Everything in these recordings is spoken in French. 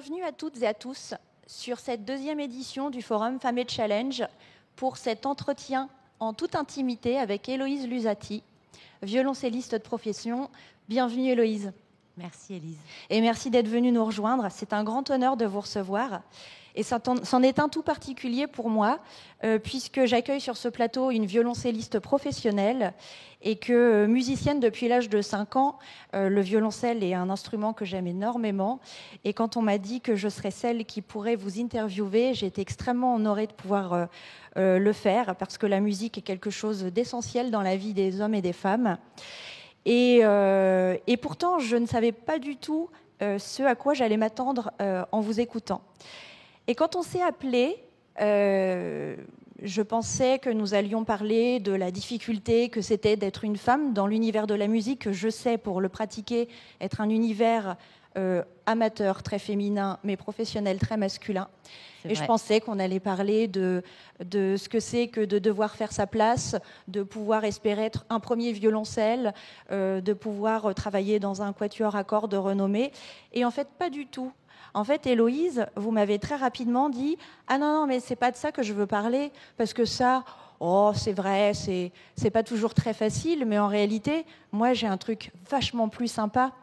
Bienvenue à toutes et à tous sur cette deuxième édition du Forum Femmes et Challenge pour cet entretien en toute intimité avec Héloïse Lusati, violoncelliste de profession. Bienvenue Héloïse. Merci Élise. Et merci d'être venue nous rejoindre. C'est un grand honneur de vous recevoir. Et c'en est un tout particulier pour moi, puisque j'accueille sur ce plateau une violoncelliste professionnelle et que musicienne depuis l'âge de 5 ans. Le violoncelle est un instrument que j'aime énormément. Et quand on m'a dit que je serais celle qui pourrait vous interviewer, j'ai été extrêmement honorée de pouvoir le faire, parce que la musique est quelque chose d'essentiel dans la vie des hommes et des femmes. Et pourtant, je ne savais pas du tout ce à quoi j'allais m'attendre en vous écoutant. Et quand on s'est appelé, je pensais que nous allions parler de la difficulté que c'était d'être une femme dans l'univers de la musique, que je sais, pour le pratiquer, être un univers amateur, très féminin, mais professionnel, très masculin. Et je pensais qu'on allait parler de ce que c'est que de devoir faire sa place, de pouvoir espérer être un premier violoncelle, de pouvoir travailler dans un quatuor à cordes de renommée. Et en fait, pas du tout. En fait, Héloïse, vous m'avez très rapidement dit « Ah non, mais c'est pas de ça que je veux parler, parce que ça, oh, c'est vrai, c'est pas toujours très facile, mais en réalité, moi, j'ai un truc vachement plus sympa. »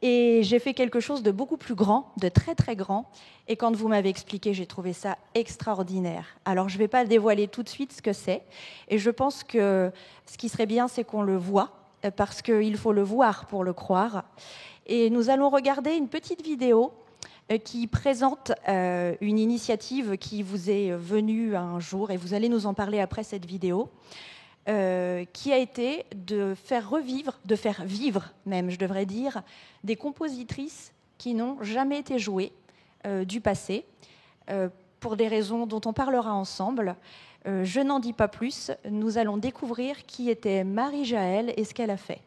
Et j'ai fait quelque chose de beaucoup plus grand, de très très grand. Et quand vous m'avez expliqué, j'ai trouvé ça extraordinaire. Alors, je ne vais pas dévoiler tout de suite ce que c'est. Et je pense que ce qui serait bien, c'est qu'on le voit, parce qu'il faut le voir pour le croire. Et nous allons regarder une petite vidéo qui présente une initiative qui vous est venue un jour, et vous allez nous en parler après cette vidéo, qui a été de faire revivre, de faire vivre même, je devrais dire, des compositrices qui n'ont jamais été jouées du passé, pour des raisons dont on parlera ensemble. Je n'en dis pas plus, nous allons découvrir qui était Marie Jaël et ce qu'elle a fait.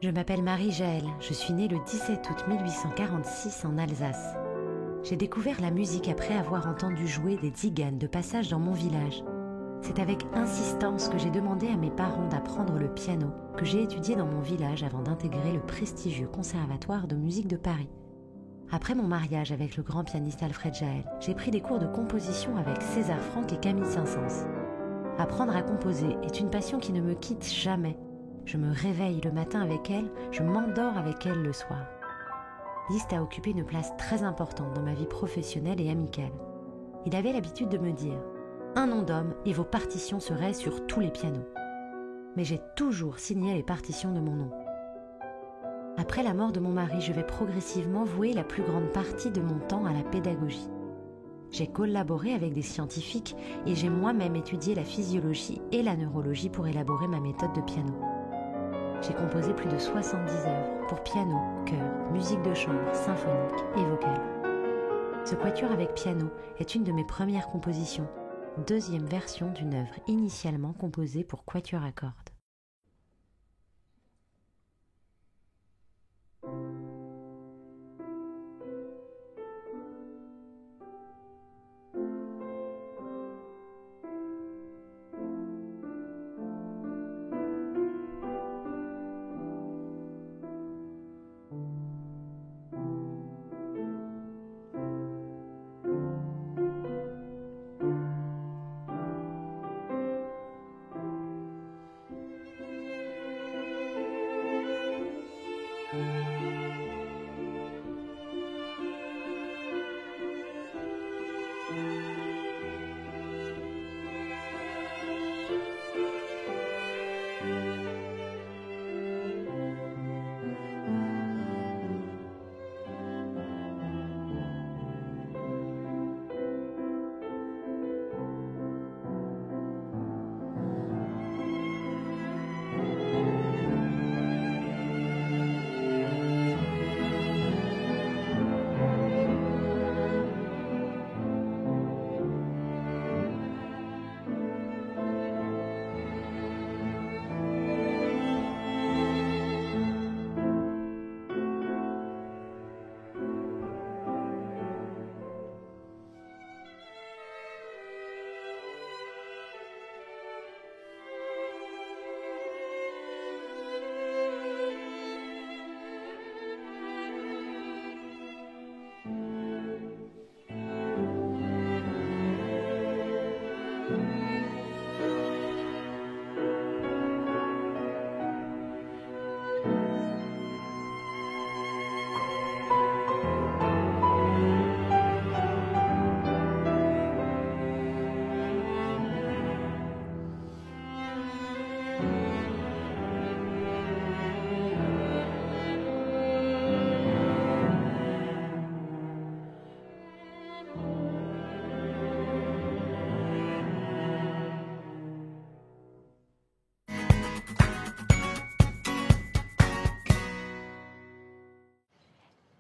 Je m'appelle Marie Jaël, je suis née le 17 août 1846 en Alsace. J'ai découvert la musique après avoir entendu jouer des tziganes de passage dans mon village. C'est avec insistance que j'ai demandé à mes parents d'apprendre le piano, que j'ai étudié dans mon village avant d'intégrer le prestigieux Conservatoire de musique de Paris. Après mon mariage avec le grand pianiste Alfred Jaël, j'ai pris des cours de composition avec César Franck et Camille Saint-Saëns. Apprendre à composer est une passion qui ne me quitte jamais. Je me réveille le matin avec elle, je m'endors avec elle le soir. Liszt a occupé une place très importante dans ma vie professionnelle et amicale. Il avait l'habitude de me dire « Un nom d'homme et vos partitions seraient sur tous les pianos ». Mais j'ai toujours signé les partitions de mon nom. Après la mort de mon mari, je vais progressivement vouer la plus grande partie de mon temps à la pédagogie. J'ai collaboré avec des scientifiques et j'ai moi-même étudié la physiologie et la neurologie pour élaborer ma méthode de piano. J'ai composé plus de 70 œuvres pour piano, chœur, musique de chambre, symphonique et vocale. Ce quatuor avec piano est une de mes premières compositions, deuxième version d'une œuvre initialement composée pour quatuor à cordes.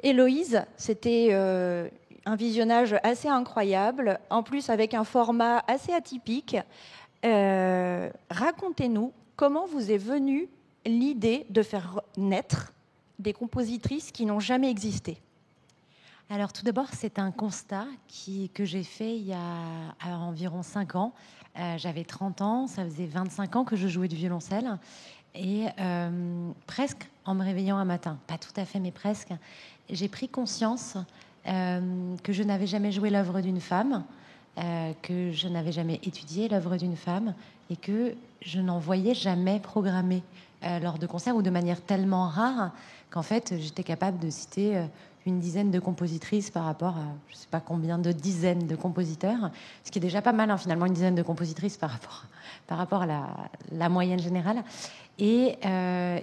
Héloïse, c'était un visionnage assez incroyable, en plus avec un format assez atypique. Racontez-nous comment vous est venue l'idée de faire naître des compositrices qui n'ont jamais existé. Alors tout d'abord, c'est un constat que j'ai fait il y a environ 5 ans. J'avais 30 ans, ça faisait 25 ans que je jouais du violoncelle. Et presque en me réveillant un matin, pas tout à fait mais presque, j'ai pris conscience que je n'avais jamais joué l'œuvre d'une femme, que je n'avais jamais étudié l'œuvre d'une femme et que je n'en voyais jamais programmée lors de concerts ou de manière tellement rare qu'en fait j'étais capable de citer une dizaine de compositrices par rapport à je ne sais pas combien de dizaines de compositeurs, ce qui est déjà pas mal hein, finalement une dizaine de compositrices par rapport à la moyenne générale. Et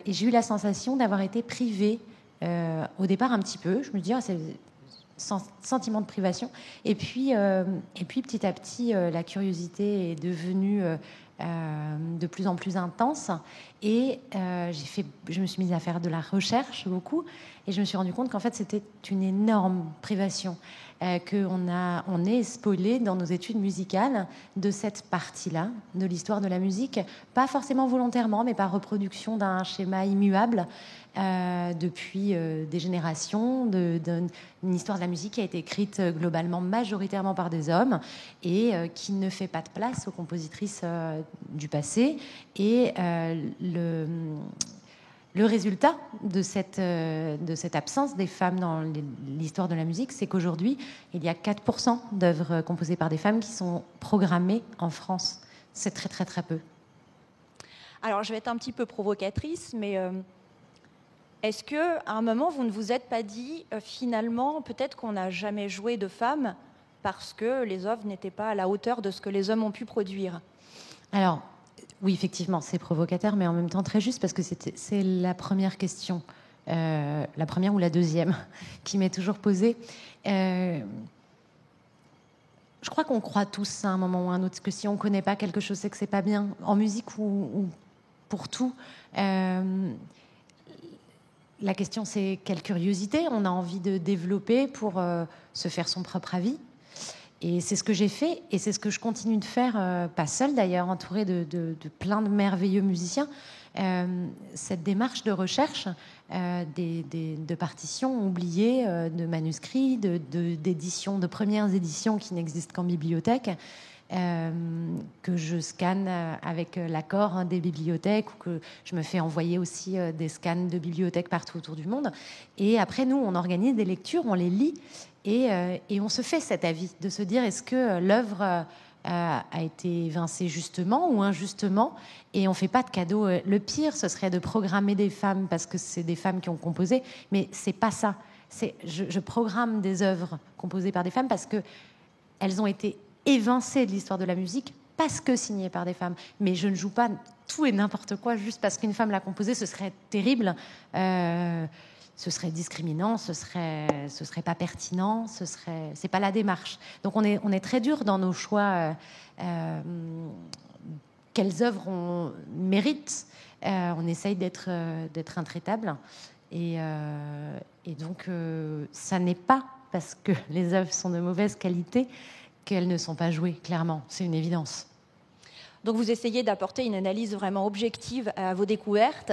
j'ai eu la sensation d'avoir été privée au départ un petit peu. Je me dis, c'est sentiment de privation. Et puis petit à petit, la curiosité est devenue de plus en plus intense. Et je me suis mise à faire de la recherche beaucoup. Et je me suis rendu compte qu'en fait, c'était une énorme privation. On est spoilé dans nos études musicales de cette partie-là, de l'histoire de la musique, pas forcément volontairement, mais par reproduction d'un schéma immuable depuis des générations, une histoire de la musique qui a été écrite globalement majoritairement par des hommes et qui ne fait pas de place aux compositrices du passé. Et le résultat de cette absence des femmes dans l'histoire de la musique, c'est qu'aujourd'hui, il y a 4% d'œuvres composées par des femmes qui sont programmées en France. C'est très, très, très peu. Alors, je vais être un petit peu provocatrice, mais est-ce qu'à un moment, vous ne vous êtes pas dit, finalement, peut-être qu'on n'a jamais joué de femmes parce que les œuvres n'étaient pas à la hauteur de ce que les hommes ont pu produire ? Alors, oui, effectivement, c'est provocateur, mais en même temps très juste, parce que c'est la première question, la première ou la deuxième, qui m'est toujours posée. Je crois qu'on croit tous à un moment ou à un autre que si on ne connaît pas quelque chose, c'est que c'est pas bien, en musique ou pour tout. La question, c'est quelle curiosité on a envie de développer pour se faire son propre avis. Et c'est ce que j'ai fait, et c'est ce que je continue de faire, pas seule d'ailleurs, entourée de plein de merveilleux musiciens. Cette démarche de recherche de partitions oubliées, de manuscrits, d'éditions, de premières éditions qui n'existent qu'en bibliothèque, que je scanne avec l'accord des bibliothèques, ou que je me fais envoyer aussi des scans de bibliothèques partout autour du monde. Et après, nous, on organise des lectures, on les lit, et on se fait cet avis de se dire est-ce que l'œuvre a été évincée justement ou injustement, et on ne fait pas de cadeau. Le pire, ce serait de programmer des femmes parce que c'est des femmes qui ont composé, mais c'est pas ça. Je programme des œuvres composées par des femmes parce qu'elles ont été évincées de l'histoire de la musique parce que signées par des femmes. Mais je ne joue pas tout et n'importe quoi juste parce qu'une femme l'a composé, ce serait terrible. Ce serait discriminant, ce serait pas pertinent, c'est pas la démarche. Donc on est très dur dans nos choix. Quelles œuvres on mérite. On essaye d'être intraitable. Et donc ça n'est pas parce que les œuvres sont de mauvaise qualité qu'elles ne sont pas jouées, clairement. C'est une évidence. Donc vous essayez d'apporter une analyse vraiment objective à vos découvertes.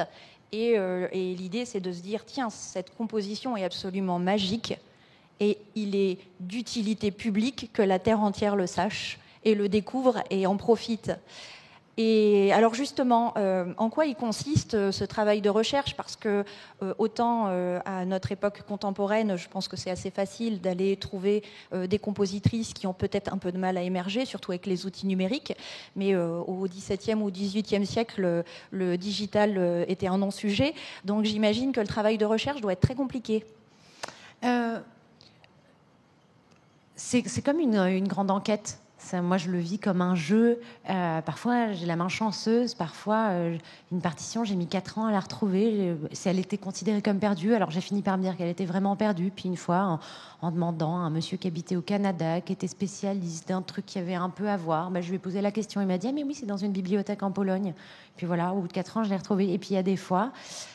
Et l'idée, c'est de se dire, tiens, cette composition est absolument magique et il est d'utilité publique que la Terre entière le sache et le découvre et en profite. Et alors justement, en quoi il consiste ce travail de recherche ? Parce que autant à notre époque contemporaine, je pense que c'est assez facile d'aller trouver des compositrices qui ont peut-être un peu de mal à émerger, surtout avec les outils numériques. Mais au XVIIe ou XVIIIe siècle, le digital était un non-sujet. Donc j'imagine que le travail de recherche doit être très compliqué. C'est comme une grande enquête. Moi, je le vis comme un jeu. Parfois, j'ai la main chanceuse. Parfois, une partition, j'ai mis 4 ans à la retrouver. Elle était considérée comme perdue. Alors, j'ai fini par me dire qu'elle était vraiment perdue. Puis, une fois, en demandant à un monsieur qui habitait au Canada, qui était spécialiste d'un truc qui avait un peu à voir, je lui ai posé la question. Il m'a dit « Ah, mais oui, c'est dans une bibliothèque en Pologne. » Puis voilà, au bout de 4 ans, je l'ai retrouvée. Et puis, il y a des fois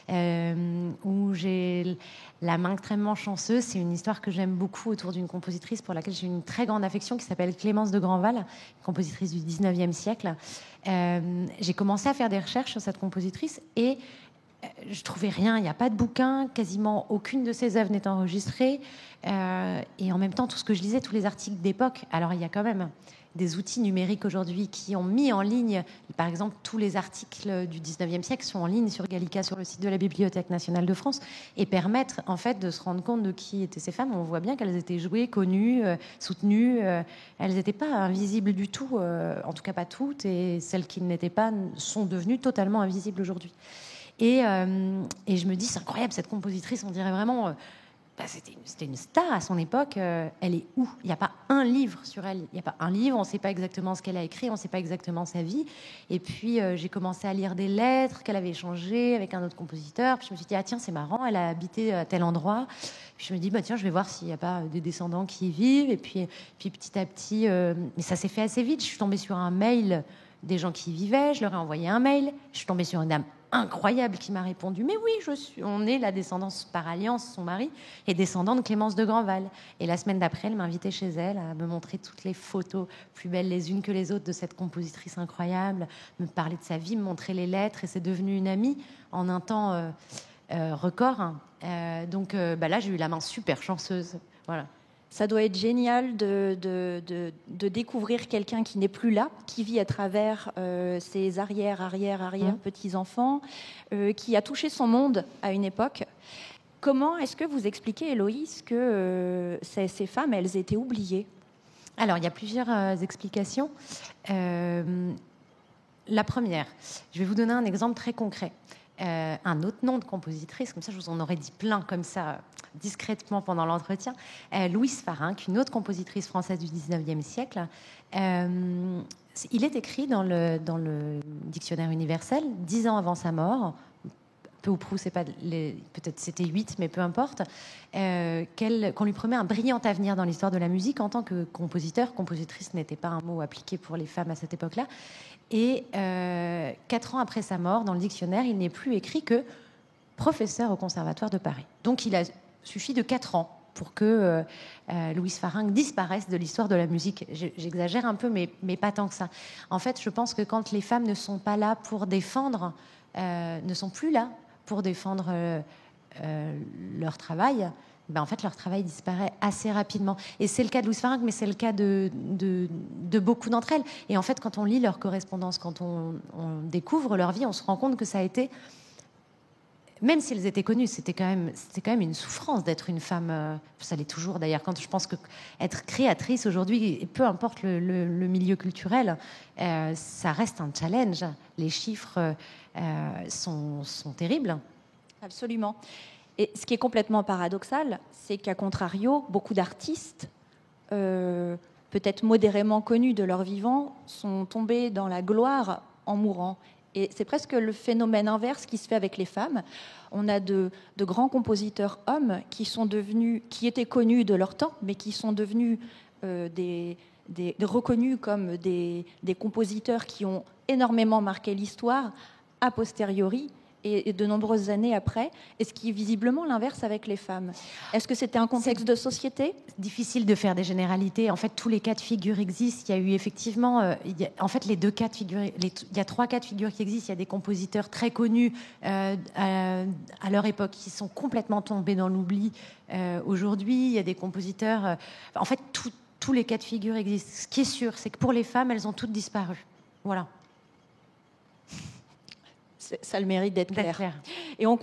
où j'ai la main extrêmement chanceuse. C'est une histoire que j'aime beaucoup autour d'une compositrice pour laquelle j'ai une très grande affection qui s'appelle Clémence de Grandval, compositrice du 19e siècle. J'ai commencé à faire des recherches sur cette compositrice et je trouvais rien. Il n'y a pas de bouquin, quasiment aucune de ses œuvres n'est enregistrée. Et en même temps, tout ce que je lisais, tous les articles d'époque, alors il y a quand même des outils numériques aujourd'hui qui ont mis en ligne, par exemple, tous les articles du 19e siècle sont en ligne sur Gallica, sur le site de la Bibliothèque nationale de France, et permettre en fait de se rendre compte de qui étaient ces femmes. On voit bien qu'elles étaient jouées, connues, soutenues. Elles n'étaient pas invisibles du tout, en tout cas pas toutes, et celles qui ne l'étaient pas sont devenues totalement invisibles aujourd'hui. Et je me dis, c'est incroyable, cette compositrice, on dirait vraiment... c'était une star à son époque. Elle est où? Il n'y a pas un livre sur elle. Il n'y a pas un livre. On ne sait pas exactement ce qu'elle a écrit. On ne sait pas exactement sa vie. Et puis, j'ai commencé à lire des lettres qu'elle avait échangées avec un autre compositeur. Puis je me suis dit, ah tiens, c'est marrant, elle a habité à tel endroit. Puis je me dis, tiens, je vais voir s'il n'y a pas des descendants qui y vivent. Et puis petit à petit, mais ça s'est fait assez vite. Je suis tombée sur un mail des gens qui y vivaient. Je leur ai envoyé un mail. Je suis tombée sur une dame incroyable qui m'a répondu, mais oui, on est la descendance par alliance, son mari est descendant de Clémence de Grandval. Et la semaine d'après, elle m'a invitée chez elle à me montrer toutes les photos plus belles les unes que les autres de cette compositrice incroyable, me parler de sa vie, me montrer les lettres, et c'est devenu une amie en un temps record. Donc là, j'ai eu la main super chanceuse. Voilà. Ça doit être génial de découvrir quelqu'un qui n'est plus là, qui vit à travers ses arrière petits-enfants, qui a touché son monde à une époque. Comment est-ce que vous expliquez, Héloïse, que ces femmes, elles étaient oubliées? Alors, il y a plusieurs explications. La première, je vais vous donner un exemple très concret. Un autre nom de compositrice, comme ça je vous en aurais dit plein comme ça discrètement pendant l'entretien, Louise Farinck, une autre compositrice française du 19e siècle. Il est écrit dans le dictionnaire universel 10 ans avant sa mort, peu ou prou, peut-être c'était 8, mais peu importe, qu'on lui promet un brillant avenir dans l'histoire de la musique en tant que compositeur. Compositrice n'était pas un mot appliqué pour les femmes à cette époque-là. Et 4 ans après sa mort, dans le dictionnaire, il n'est plus écrit que professeur au Conservatoire de Paris. Donc il a suffi de 4 ans pour que Louise Farinck disparaisse de l'histoire de la musique. J'exagère un peu, mais pas tant que ça. En fait, je pense que quand les femmes ne sont pas là pour défendre, ne sont plus là pour défendre leur travail, en fait, leur travail disparaît assez rapidement. Et c'est le cas de Louise Farinck, mais c'est le cas de beaucoup d'entre elles. Et en fait, quand on lit leur correspondance, quand on découvre leur vie, on se rend compte que ça a été, même si elles étaient connues, c'était quand même une souffrance d'être une femme. Ça l'est toujours d'ailleurs. Quand je pense que être créatrice aujourd'hui, peu importe le milieu culturel, ça reste un challenge. Les chiffres sont terribles. Absolument. Et ce qui est complètement paradoxal, c'est qu'à contrario, beaucoup d'artistes, peut-être modérément connus de leur vivant, sont tombés dans la gloire en mourant. Et c'est presque le phénomène inverse qui se fait avec les femmes. On a de grands compositeurs hommes qui étaient connus de leur temps, mais qui sont devenus reconnus comme des compositeurs qui ont énormément marqué l'histoire a posteriori, et de nombreuses années après, et ce qui est visiblement l'inverse avec les femmes. Est-ce que c'était un contexte de société? Difficile de faire des généralités. En fait, tous les cas de figure existent. Il y a eu effectivement, en fait, les deux cas de figure. Il y a 3 cas de figure qui existent. Il y a des compositeurs très connus à leur époque qui sont complètement tombés dans l'oubli aujourd'hui. Il y a des compositeurs. En fait, tous les cas de figure existent. Ce qui est sûr, c'est que pour les femmes, elles ont toutes disparu. Voilà. Ça a le mérite d'être clair. Et on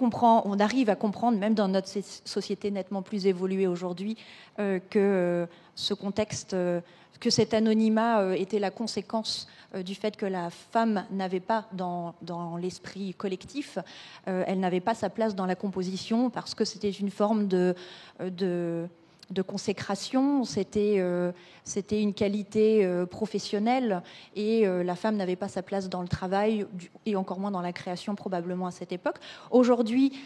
arrive à comprendre, même dans notre société nettement plus évoluée aujourd'hui, que ce contexte, que cet anonymat était la conséquence du fait que la femme n'avait pas, dans l'esprit collectif, elle n'avait pas sa place dans la composition, parce que c'était une forme de consécration, c'était une qualité professionnelle, et la femme n'avait pas sa place dans le travail, et encore moins dans la création probablement à cette époque. Aujourd'hui,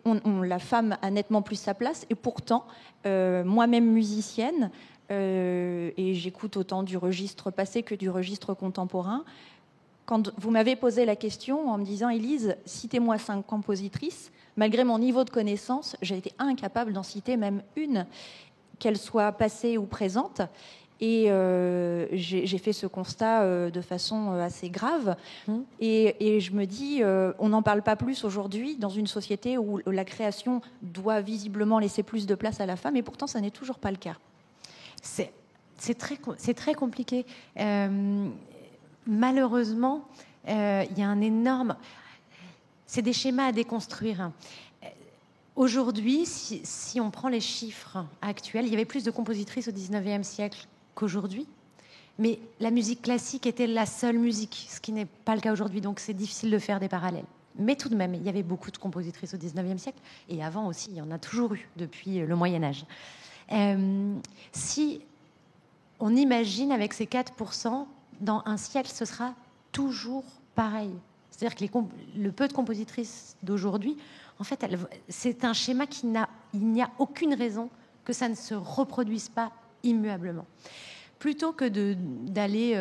la femme a nettement plus sa place, et pourtant, moi-même musicienne, et j'écoute autant du registre passé que du registre contemporain, quand vous m'avez posé la question en me disant « Élise, citez-moi 5 compositrices », malgré mon niveau de connaissance, j'ai été incapable d'en citer même une, qu'elle soit passée ou présente. Et j'ai fait ce constat de façon assez grave. Et je me dis, on n'en parle pas plus aujourd'hui dans une société où la création doit visiblement laisser plus de place à la femme, et pourtant ça n'est toujours pas le cas. C'est très compliqué. Malheureusement, il y a un énorme... C'est des schémas à déconstruire. Aujourd'hui, si on prend les chiffres actuels, il y avait plus de compositrices au 19e siècle qu'aujourd'hui. Mais la musique classique était la seule musique, ce qui n'est pas le cas aujourd'hui. Donc c'est difficile de faire des parallèles. Mais tout de même, il y avait beaucoup de compositrices au 19e siècle. Et avant aussi, il y en a toujours eu depuis le Moyen-Âge. Si on imagine avec ces 4%, dans un siècle, ce sera toujours pareil. C'est-à-dire que le peu de compositrices d'aujourd'hui, en fait, c'est un schéma il n'y a aucune raison que ça ne se reproduise pas immuablement. Plutôt que d'aller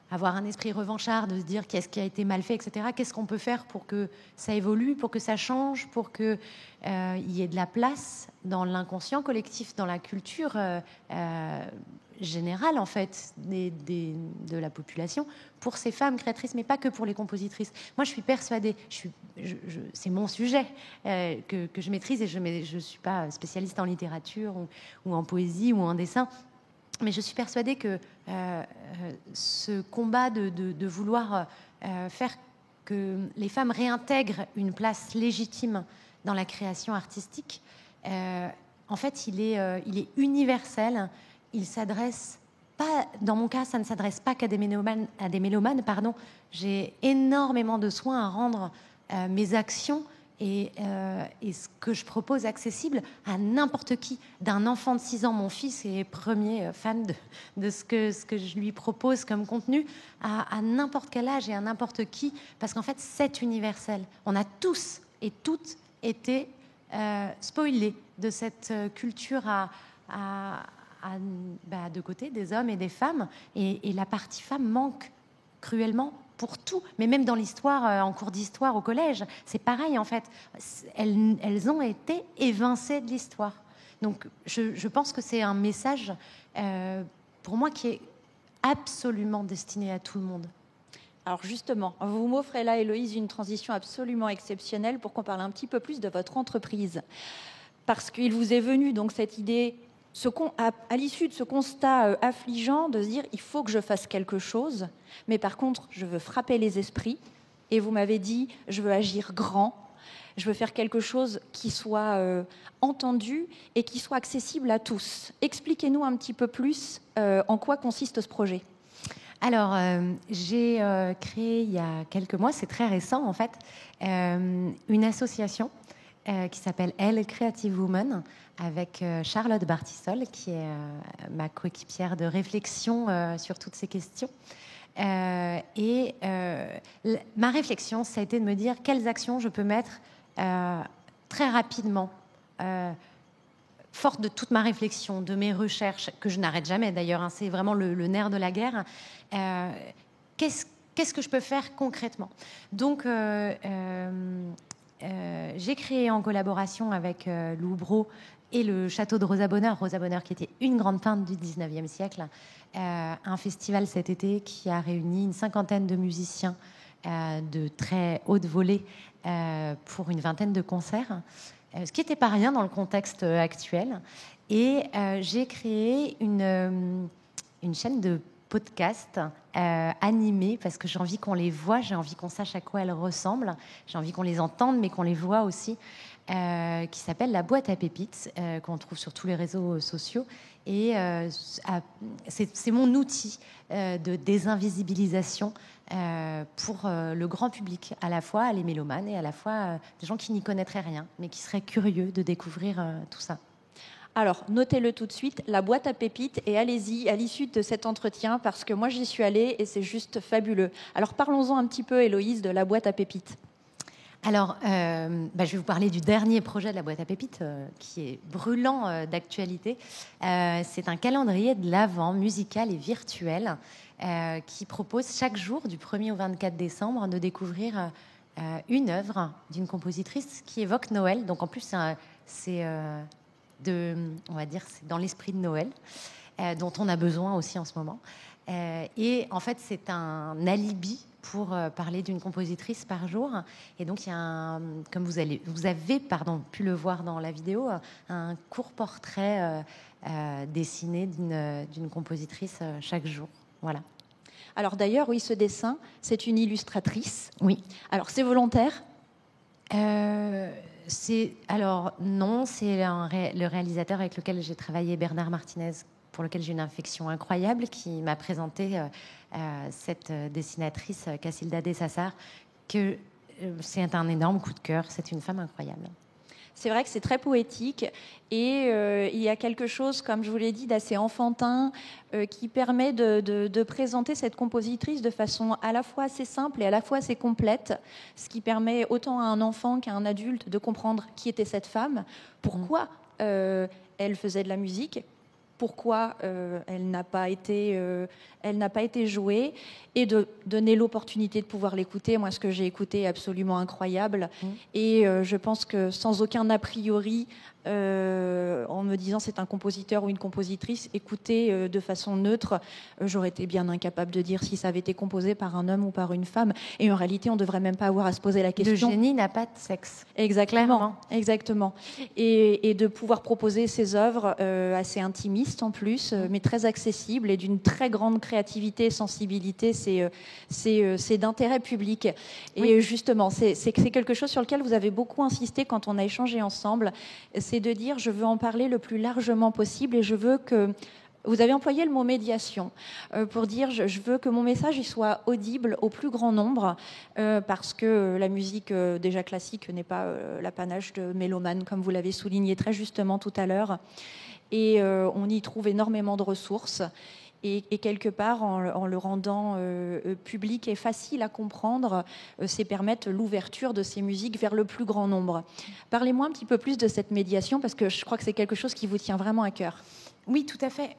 avoir un esprit revanchard, de se dire qu'est-ce qui a été mal fait, etc. Qu'est-ce qu'on peut faire pour que ça évolue, pour que ça change, pour qu'il y ait de la place dans l'inconscient collectif, dans la culture générale, en fait, de la population, pour ces femmes créatrices, mais pas que pour les compositrices. Moi, je suis persuadée, c'est mon sujet que je maîtrise, et je ne suis pas spécialiste en littérature ou en poésie ou en dessin, mais je suis persuadée que ce combat de vouloir faire que les femmes réintègrent une place légitime dans la création artistique, en fait, il est universel. Il s'adresse pas, dans mon cas, ça ne s'adresse pas qu'à des mélomanes, pardon. J'ai énormément de soin à rendre mes actions et ce que je propose accessible à n'importe qui. D'un enfant de 6 ans, mon fils est premier fan de ce que je lui propose comme contenu, à n'importe quel âge et à n'importe qui, parce qu'en fait, c'est universel. On a tous et toutes été spoilés de cette culture de côté des hommes et des femmes, et la partie femme manque cruellement pour tout, mais même dans l'histoire, en cours d'histoire au collège, c'est pareil en fait. Elles ont été évincées de l'histoire. Donc je pense que c'est un message pour moi qui est absolument destiné à tout le monde. Alors justement, vous m'offrez là, Héloïse, une transition absolument exceptionnelle pour qu'on parle un petit peu plus de votre entreprise. Parce qu'il vous est venu donc cette idée, à l'issue de ce constat affligeant, de se dire il faut que je fasse quelque chose, mais par contre je veux frapper les esprits, et vous m'avez dit je veux agir grand, je veux faire quelque chose qui soit entendu et qui soit accessible à tous. Expliquez-nous un petit peu plus en quoi consiste ce projet. Alors, j'ai créé il y a quelques mois, c'est très récent en fait, une association qui s'appelle Elle Creative Woman, avec Charlotte Bartissol, qui est ma coéquipière de réflexion sur toutes ces questions. Ma réflexion, ça a été de me dire quelles actions je peux mettre très rapidement, forte de toute ma réflexion, de mes recherches, que je n'arrête jamais d'ailleurs, hein, c'est vraiment le nerf de la guerre. Qu'est-ce que je peux faire concrètement ? Donc, j'ai créé en collaboration avec Lou Brault et le château de Rosa Bonheur qui était une grande peintre du 19e siècle, un festival cet été qui a réuni une 50aine de musiciens de très haute volée pour une 20aine de concerts, ce qui n'était pas rien dans le contexte actuel. Et j'ai créé une chaîne de podcast animés, parce que j'ai envie qu'on les voit, j'ai envie qu'on sache à quoi elles ressemblent, j'ai envie qu'on les entende, mais qu'on les voit aussi, qui s'appelle la boîte à pépites, qu'on trouve sur tous les réseaux sociaux. Et c'est mon outil de désinvisibilisation pour le grand public, à la fois les mélomanes et à la fois des gens qui n'y connaîtraient rien, mais qui seraient curieux de découvrir tout ça. Alors, notez-le tout de suite, la boîte à pépites, et allez-y à l'issue de cet entretien, parce que moi, j'y suis allée et c'est juste fabuleux. Alors, parlons-en un petit peu, Héloïse, de la boîte à pépites. Alors, je vais vous parler du dernier projet de la boîte à pépites, qui est brûlant d'actualité. C'est un calendrier de l'Avent musical et virtuel qui propose chaque jour, du 1er au 24 décembre, de découvrir une œuvre d'une compositrice qui évoque Noël. Donc, en plus, c'est dans l'esprit de Noël, dont on a besoin aussi en ce moment. Et en fait, c'est un alibi pour parler d'une compositrice par jour. Et donc, il y a comme vous avez pu le voir dans la vidéo, un court portrait dessiné d'une compositrice chaque jour. Voilà. Alors d'ailleurs, oui, ce dessin, c'est une illustratrice. Oui. Alors, c'est volontaire ? Non, c'est le réalisateur avec lequel j'ai travaillé, Bernard Martinez, pour lequel j'ai une affection incroyable, qui m'a présenté cette dessinatrice, Casilda de Sassar, que c'est un énorme coup de cœur. C'est une femme incroyable. C'est vrai que c'est très poétique et il y a quelque chose, comme je vous l'ai dit, d'assez enfantin qui permet de présenter cette compositrice de façon à la fois assez simple et à la fois assez complète, ce qui permet autant à un enfant qu'à un adulte de comprendre qui était cette femme, pourquoi elle faisait de la musique, pourquoi elle n'a pas été jouée, et de donner l'opportunité de pouvoir l'écouter. Moi, ce que j'ai écouté est absolument incroyable. Et je pense que sans aucun a priori, en me disant c'est un compositeur ou une compositrice, écouter de façon neutre, j'aurais été bien incapable de dire si ça avait été composé par un homme ou par une femme. Et en réalité, on ne devrait même pas avoir à se poser la question. Le génie n'a pas de sexe. Exactement. Et de pouvoir proposer ces œuvres assez intimistes en plus, mais très accessibles et d'une très grande créativité et sensibilité, c'est d'intérêt public. Et justement, c'est quelque chose sur lequel vous avez beaucoup insisté quand on a échangé ensemble, c'est de dire je veux en parler le plus largement possible et je veux que... Vous avez employé le mot médiation pour dire je veux que mon message il soit audible au plus grand nombre parce que la musique déjà classique n'est pas l'apanage de mélomanes, comme vous l'avez souligné très justement tout à l'heure. Et on y trouve énormément de ressources. Et quelque part, en le rendant public et facile à comprendre, c'est permettre l'ouverture de ces musiques vers le plus grand nombre. Parlez-moi un petit peu plus de cette médiation, parce que je crois que c'est quelque chose qui vous tient vraiment à cœur. Oui, tout à fait.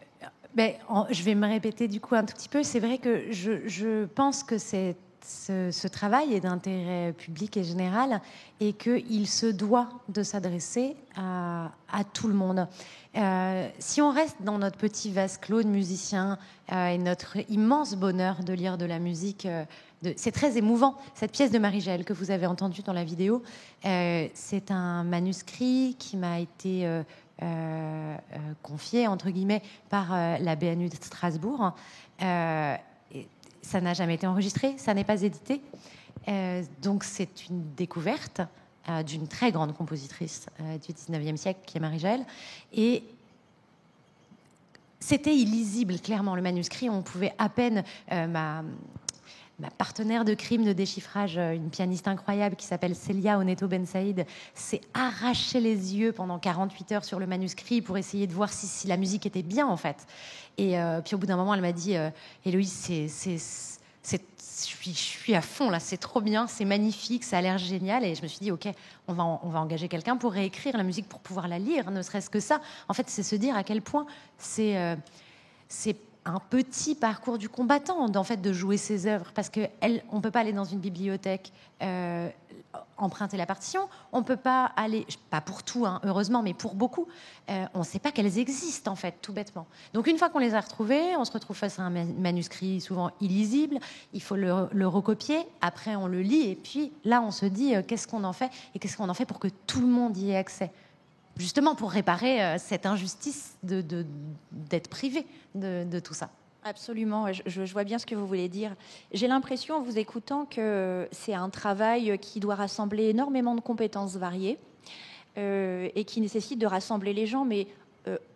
Je vais me répéter du coup un tout petit peu. C'est vrai que je pense que ce travail est d'intérêt public et général et qu'il se doit de s'adresser à tout le monde. Si on reste dans notre petit vase clos de musiciens et notre immense bonheur de lire de la musique, c'est très émouvant. Cette pièce de Marie-Jaëlle que vous avez entendue dans la vidéo, c'est un manuscrit qui m'a été confié, entre guillemets, par la BNU de Strasbourg. Ça n'a jamais été enregistré, ça n'est pas édité. Donc c'est une découverte d'une très grande compositrice du 19e siècle, qui est Marie-Jaëlle. Et c'était illisible, clairement, le manuscrit. On pouvait à peine... Ma partenaire de crime de déchiffrage, une pianiste incroyable qui s'appelle Célia Oneto Ben Saïd, s'est arraché les yeux pendant 48 heures sur le manuscrit pour essayer de voir si la musique était bien, en fait. Et puis au bout d'un moment, elle m'a dit Héloïse, je suis à fond là, c'est trop bien, c'est magnifique, ça a l'air génial. Et je me suis dit ok, on va engager quelqu'un pour réécrire la musique, pour pouvoir la lire, ne serait-ce que ça. En fait, c'est se dire à quel point c'est un petit parcours du combattant, en fait, de jouer ses œuvres, parce qu'on ne peut pas aller dans une bibliothèque emprunter la partition, on ne peut pas aller, pas pour tout, hein, heureusement, mais pour beaucoup, on ne sait pas qu'elles existent, en fait, tout bêtement. Donc, une fois qu'on les a retrouvées, on se retrouve face à un manuscrit souvent illisible, il faut le recopier, après on le lit, et puis là, on se dit qu'est-ce qu'on en fait, et qu'est-ce qu'on en fait pour que tout le monde y ait accès, justement pour réparer cette injustice d'être privé de tout ça. Absolument, je vois bien ce que vous voulez dire. J'ai l'impression, en vous écoutant, que c'est un travail qui doit rassembler énormément de compétences variées. et qui nécessite de rassembler les gens, mais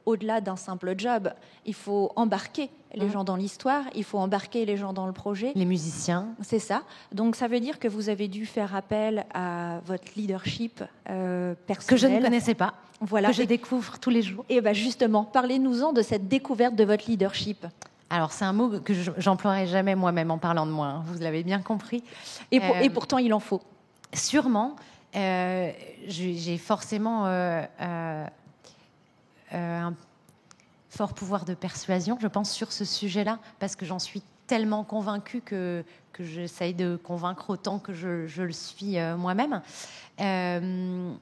au-delà d'un simple job, il faut embarquer les gens dans l'histoire, il faut embarquer les gens dans le projet. Les musiciens. C'est ça. Donc ça veut dire que vous avez dû faire appel à votre leadership personnel. Que je ne connaissais pas, voilà. Que je découvre tous les jours. Et bien justement, parlez-nous-en de cette découverte de votre leadership. Alors, c'est un mot que j'emploierai jamais moi-même en parlant de moi, hein, vous l'avez bien compris. Et pourtant, il en faut. Sûrement. J'ai forcément un fort pouvoir de persuasion, je pense, sur ce sujet-là, parce que j'en suis tellement convaincue que j'essaye de convaincre autant que je le suis moi-même. Je ne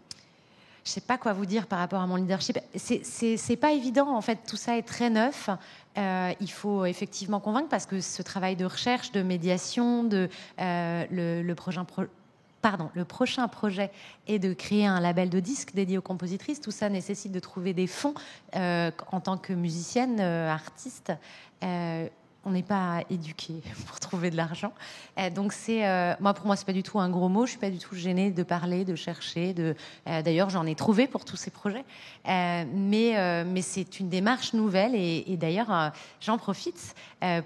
sais pas quoi vous dire par rapport à mon leadership. C'est pas évident, en fait, tout ça est très neuf. Il faut effectivement convaincre parce que ce travail de recherche, de médiation, le prochain projet est de créer un label de disques dédié aux compositrices. Tout ça nécessite de trouver des fonds en tant que musicienne, artiste. On n'est pas éduqué pour trouver de l'argent. Donc pour moi, c'est pas du tout un gros mot. Je suis pas du tout gênée de parler, de chercher. D'ailleurs, j'en ai trouvé pour tous ces projets. Mais c'est une démarche nouvelle. Et d'ailleurs, j'en profite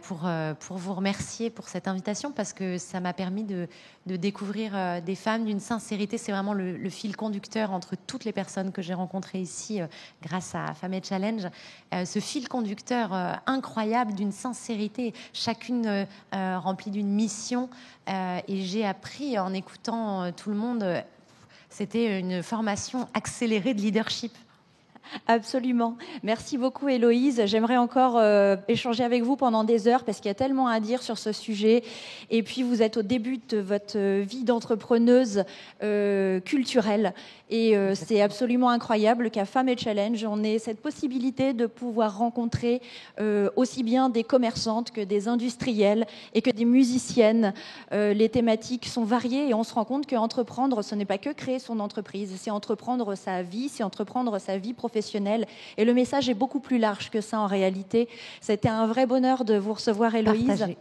pour vous remercier pour cette invitation parce que ça m'a permis de découvrir des femmes d'une sincérité. C'est vraiment le fil conducteur entre toutes les personnes que j'ai rencontrées ici grâce à Femmes et Challenge. Ce fil conducteur incroyable d'une sincérité, chacune remplie d'une mission. Et j'ai appris en écoutant tout le monde, c'était une formation accélérée de leadership. Absolument. Merci beaucoup, Héloïse. J'aimerais encore échanger avec vous pendant des heures parce qu'il y a tellement à dire sur ce sujet. Et puis, vous êtes au début de votre vie d'entrepreneuse culturelle. Et c'est absolument incroyable qu'à Femmes et Challenge, on ait cette possibilité de pouvoir rencontrer aussi bien des commerçantes que des industriels et que des musiciennes. Les thématiques sont variées et on se rend compte qu'entreprendre, ce n'est pas que créer son entreprise, c'est entreprendre sa vie, c'est entreprendre sa vie professionnelle. Et le message est beaucoup plus large que ça en réalité. C'était un vrai bonheur de vous recevoir, Héloïse. Partagez.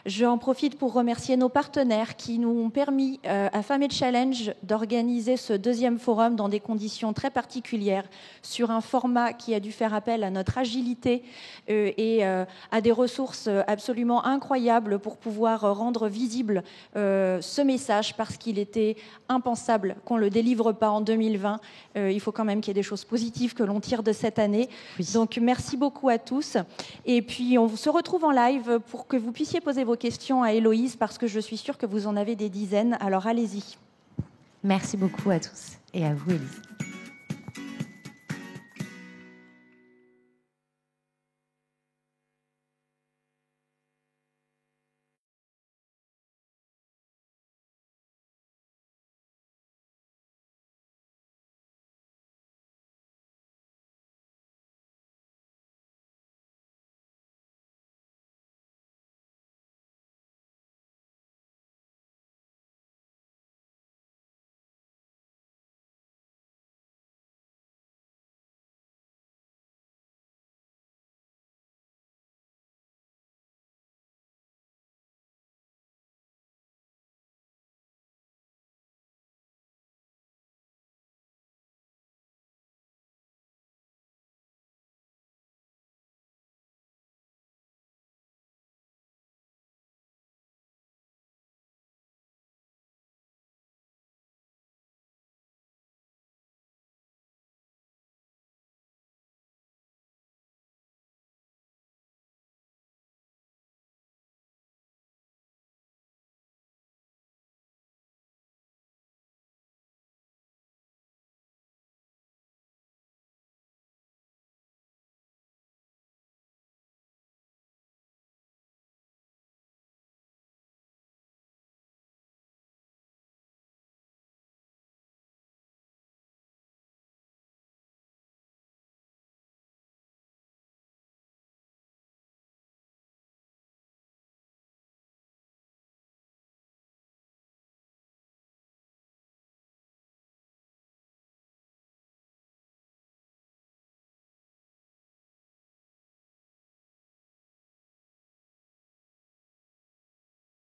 J'en profite pour remercier nos partenaires qui nous ont permis à Femmes et Challenge d'organiser ce deuxième forum dans des conditions très particulières, sur un format qui a dû faire appel à notre agilité et à des ressources absolument incroyables pour pouvoir rendre visible ce message, parce qu'il était impensable qu'on ne le délivre pas en 2020. Il faut quand même qu'il y ait des choses positives que l'on tire de cette année. Oui. Donc merci beaucoup à tous. Et puis on se retrouve en live pour que vous puissiez poser vos questions à Héloïse, parce que je suis sûre que vous en avez des dizaines. Alors allez-y. Merci beaucoup à tous et à vous, Élise.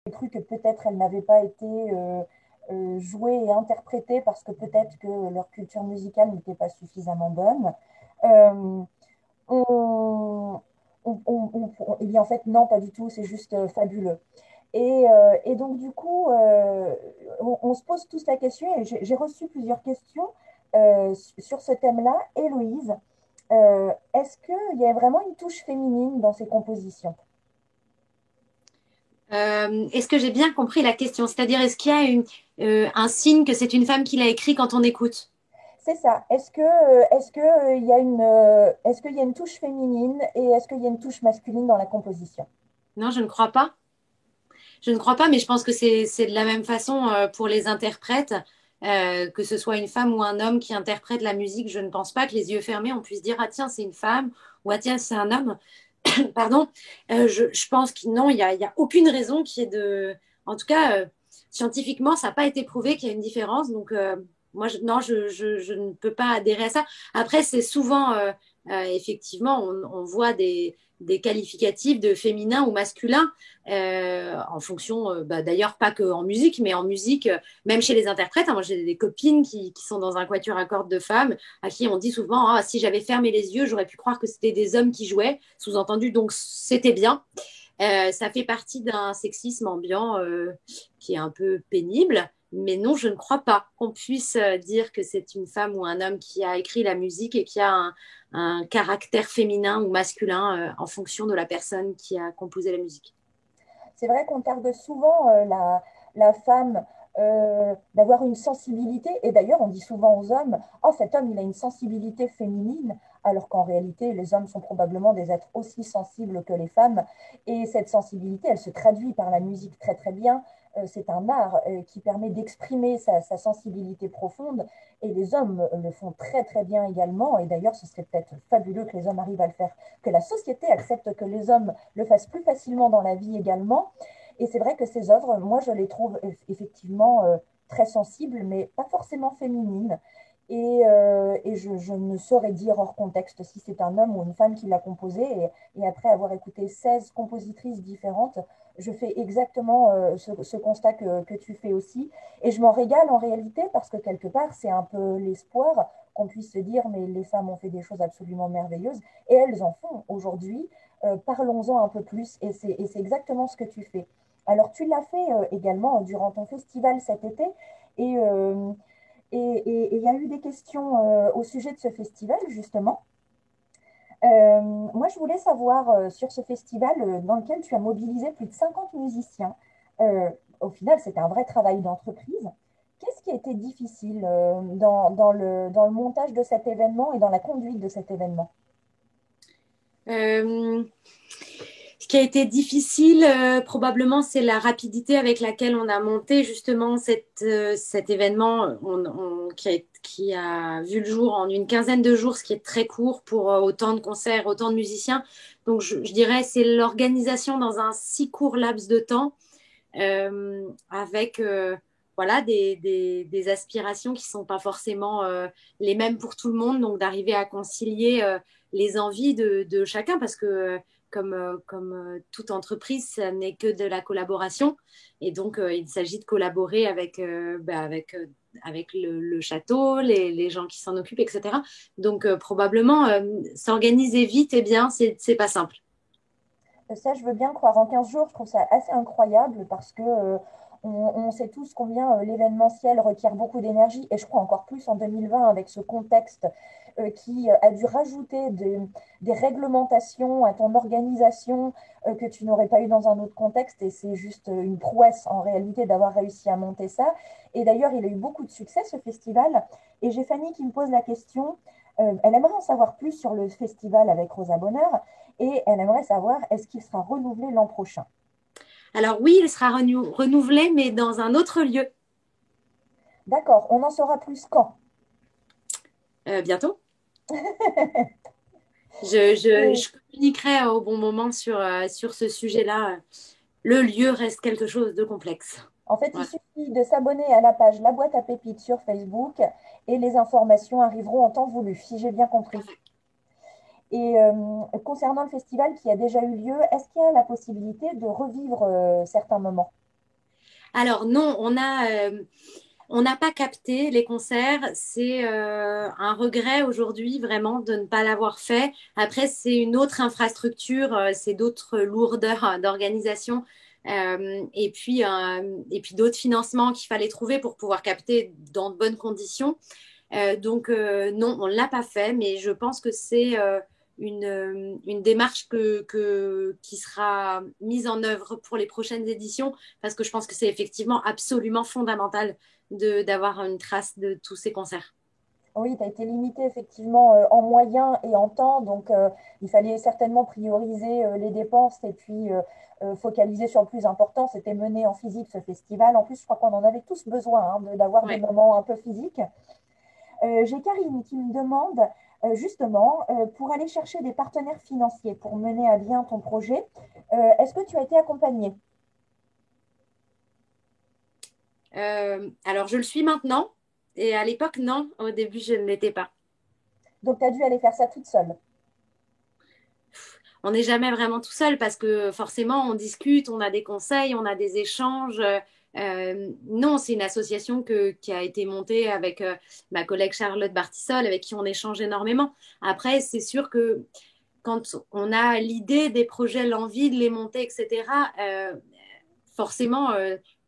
J'ai cru que peut-être elle n'avait pas été jouer et interpréter parce que peut-être que leur culture musicale n'était pas suffisamment bonne. Euh, on, eh bien, en fait, non, pas du tout, c'est juste fabuleux. Et donc, du coup, on se pose tous la question, et j'ai reçu plusieurs questions sur ce thème-là. Héloïse, est-ce qu'il y a vraiment une touche féminine dans ces compositions? Est-ce que j'ai bien compris la question? C'est-à-dire, est-ce qu'il y a un signe que c'est une femme qui l'a écrit quand on écoute? C'est ça. Est-ce que, il y a est-ce qu'il y a une touche féminine et est-ce qu'il y a une touche masculine dans la composition? Non, je ne crois pas. Je ne crois pas, mais je pense que c'est de la même façon pour les interprètes, que ce soit une femme ou un homme qui interprète la musique. Je ne pense pas que les yeux fermés, on puisse dire, ah tiens, c'est une femme, ou ah tiens, c'est un homme. Pardon. Je pense que non, il y a aucune raison qui est de... En tout cas, scientifiquement, ça n'a pas été prouvé qu'il y a une différence. Donc, moi, non, je ne peux pas adhérer à ça. Après, c'est souvent, effectivement, on voit des qualificatifs de féminin ou masculin en fonction, d'ailleurs pas que en musique, mais en musique, même chez les interprètes. Hein, moi, j'ai des copines qui sont dans un quatuor à cordes de femmes à qui on dit souvent ah, si j'avais fermé les yeux, j'aurais pu croire que c'était des hommes qui jouaient, sous-entendu, donc c'était bien. Ça fait partie d'un sexisme ambiant qui est un peu pénible. Mais non, je ne crois pas qu'on puisse dire que c'est une femme ou un homme qui a écrit la musique et qui a un caractère féminin ou masculin en fonction de la personne qui a composé la musique. C'est vrai qu'on targue souvent la femme d'avoir une sensibilité, et d'ailleurs on dit souvent aux hommes, oh cet homme il a une sensibilité féminine, alors qu'en réalité les hommes sont probablement des êtres aussi sensibles que les femmes, et cette sensibilité elle se traduit par la musique très très bien. C'est un art qui permet d'exprimer sa sensibilité profonde, et les hommes le font très très bien également, et d'ailleurs ce serait peut-être fabuleux que les hommes arrivent à le faire, que la société accepte que les hommes le fassent plus facilement dans la vie également. Et c'est vrai que ces œuvres, moi, je les trouve effectivement très sensibles, mais pas forcément féminines. Et je ne saurais dire hors contexte si c'est un homme ou une femme qui l'a composé. Et après avoir écouté 16 compositrices différentes, je fais exactement ce constat que tu fais aussi. Et je m'en régale en réalité parce que quelque part, c'est un peu l'espoir qu'on puisse se dire, mais les femmes ont fait des choses absolument merveilleuses et elles en font aujourd'hui. Parlons-en un peu plus et c'est exactement ce que tu fais. Alors, tu l'as fait également durant ton festival cet été et il y a eu des questions au sujet de ce festival, justement. Moi, je voulais savoir sur ce festival dans lequel tu as mobilisé plus de 50 musiciens. Au final, c'était un vrai travail d'entreprise. Qu'est-ce qui a été difficile dans le montage de cet événement et dans la conduite de cet événement? Euh, Ce qui a été difficile, probablement, c'est la rapidité avec laquelle on a monté justement cet événement qui a vu le jour en une quinzaine de jours, ce qui est très court pour autant de concerts, autant de musiciens. Donc, je dirais c'est l'organisation dans un si court laps de temps avec voilà, des aspirations qui ne sont pas forcément les mêmes pour tout le monde. Donc, d'arriver à concilier les envies de chacun parce que comme toute entreprise, ça n'est que de la collaboration. Et donc, il s'agit de collaborer avec le château, les gens qui s'en occupent, etc. Donc, probablement, s'organiser vite et bien, c'est pas simple. Ça, je veux bien croire. En 15 jours, je trouve ça assez incroyable parce que on sait tous combien l'événementiel requiert beaucoup d'énergie et je crois encore plus en 2020 avec ce contexte qui a dû rajouter des réglementations à ton organisation que tu n'aurais pas eu dans un autre contexte et c'est juste une prouesse en réalité d'avoir réussi à monter ça. Et d'ailleurs, il a eu beaucoup de succès ce festival et j'ai Fanny qui me pose la question. Elle aimerait en savoir plus sur le festival avec Rosa Bonheur et elle aimerait savoir est-ce qu'il sera renouvelé l'an prochain. Alors oui, il sera renouvelé, mais dans un autre lieu D'accord, on en saura plus quand? bientôt. Et Je communiquerai au bon moment sur ce sujet-là. Le lieu reste quelque chose de complexe. en fait, il Voilà. suffit de s'abonner à la page La Boîte à Pépites sur Facebook et les informations arriveront en temps voulu, si j'ai bien compris. Et concernant le festival qui a déjà eu lieu, est-ce qu'il y a la possibilité de revivre certains moments? Alors non, on n'a pas capté les concerts. C'est un regret aujourd'hui vraiment de ne pas l'avoir fait. Après, c'est une autre infrastructure, c'est d'autres lourdeurs d'organisation et puis d'autres financements qu'il fallait trouver pour pouvoir capter dans de bonnes conditions. Non, on ne l'a pas fait, mais je pense que c'est une démarche qui sera mise en œuvre pour les prochaines éditions, parce que je pense que c'est effectivement absolument fondamental d'avoir une trace de tous ces concerts. Oui, tu as été limité effectivement en moyens et en temps, donc il fallait certainement prioriser les dépenses et puis focaliser sur le plus important, c'était mener en physique ce festival. En plus, je crois qu'on en avait tous besoin hein, d'avoir des Ouais. moments un peu physiques. J'ai Karine qui me demande justement, pour aller chercher des partenaires financiers pour mener à bien ton projet, est-ce que tu as été accompagnée? Alors, je le suis maintenant, et à l'époque, non, au début, je ne l'étais pas. Donc, tu as dû aller faire ça toute seule. On n'est jamais vraiment tout seul parce que forcément, on discute, on a des conseils, on a des échanges. Non, c'est une association qui a été montée avec ma collègue Charlotte Bartissol, avec qui on échange énormément. Après, c'est sûr que quand on a l'idée des projets, l'envie de les monter, etc., forcément,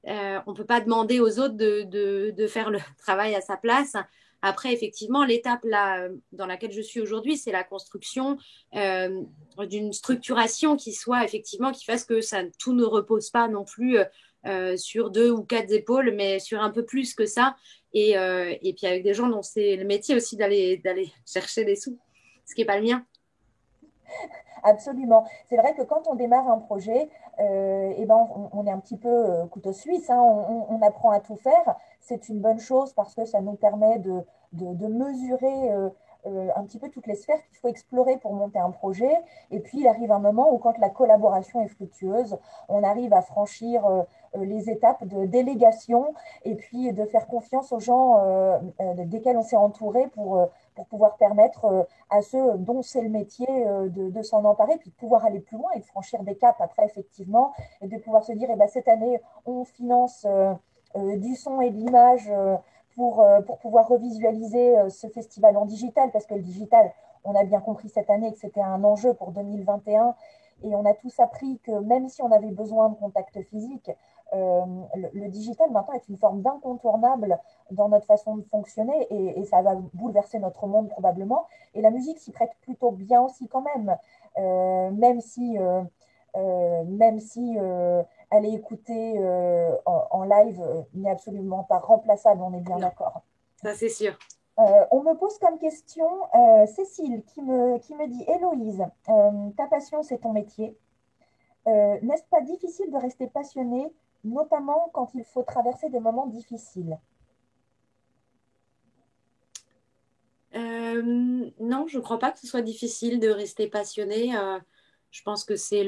on ne peut pas demander aux autres de faire le travail à sa place. Après, effectivement, l'étape là, dans laquelle je suis aujourd'hui, c'est la construction d'une structuration qui soit effectivement, qui fasse que tout ne repose pas non plus sur 2 ou 4 épaules, mais sur un peu plus que ça. Et puis avec des gens dont c'est le métier aussi d'aller chercher des sous, ce qui n'est pas le mien. Absolument. C'est vrai que quand on démarre un projet, eh ben on est un petit peu couteau suisse, hein, on apprend à tout faire. C'est une bonne chose parce que ça nous permet de mesurer un petit peu toutes les sphères qu'il faut explorer pour monter un projet. Et puis, il arrive un moment où, quand la collaboration est fructueuse, on arrive à franchir les étapes de délégation et puis de faire confiance aux gens desquels on s'est entouré pour pouvoir permettre à ceux dont c'est le métier de s'en emparer, puis de pouvoir aller plus loin et de franchir des caps après, effectivement, et de pouvoir se dire, eh ben, cette année, on finance du son et de l'image pour pouvoir revisualiser ce festival en digital, parce que le digital, on a bien compris cette année que c'était un enjeu pour 2021, et on a tous appris que même si on avait besoin de contact physique, le digital maintenant est une forme d'incontournable dans notre façon de fonctionner et ça va bouleverser notre monde probablement. Et la musique s'y prête plutôt bien aussi quand même, même si aller écouter en live n'est absolument pas remplaçable, on est bien Non, d'accord. ça c'est sûr. On me pose comme question Cécile qui me dit Héloïse, ta passion c'est ton métier. N'est-ce pas difficile de rester passionné, notamment quand il faut traverser des moments difficiles? Non, je ne crois pas que ce soit difficile de rester passionné. Je pense que c'est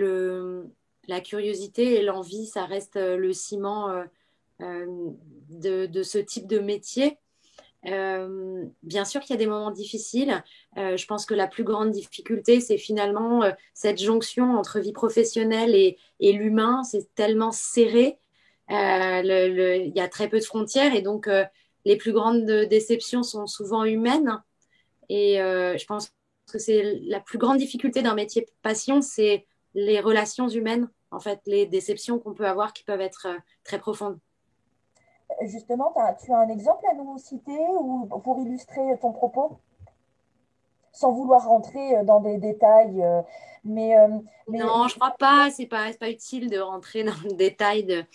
la curiosité et l'envie, ça reste le ciment euh, de ce type de métier. Bien sûr qu'il y a des moments difficiles. Je pense que la plus grande difficulté, c'est finalement cette jonction entre vie professionnelle et l'humain. C'est tellement serré. Il y a très peu de frontières et donc les plus grandes déceptions sont souvent humaines. Et je pense que c'est la plus grande difficulté d'un métier passion, c'est les relations humaines, en fait, les déceptions qu'on peut avoir qui peuvent être très profondes. Justement, tu as un exemple à nous citer ou pour illustrer ton propos, sans vouloir rentrer dans des détails, mais, euh, mais Non, je crois pas. C'est pas utile de rentrer dans le détail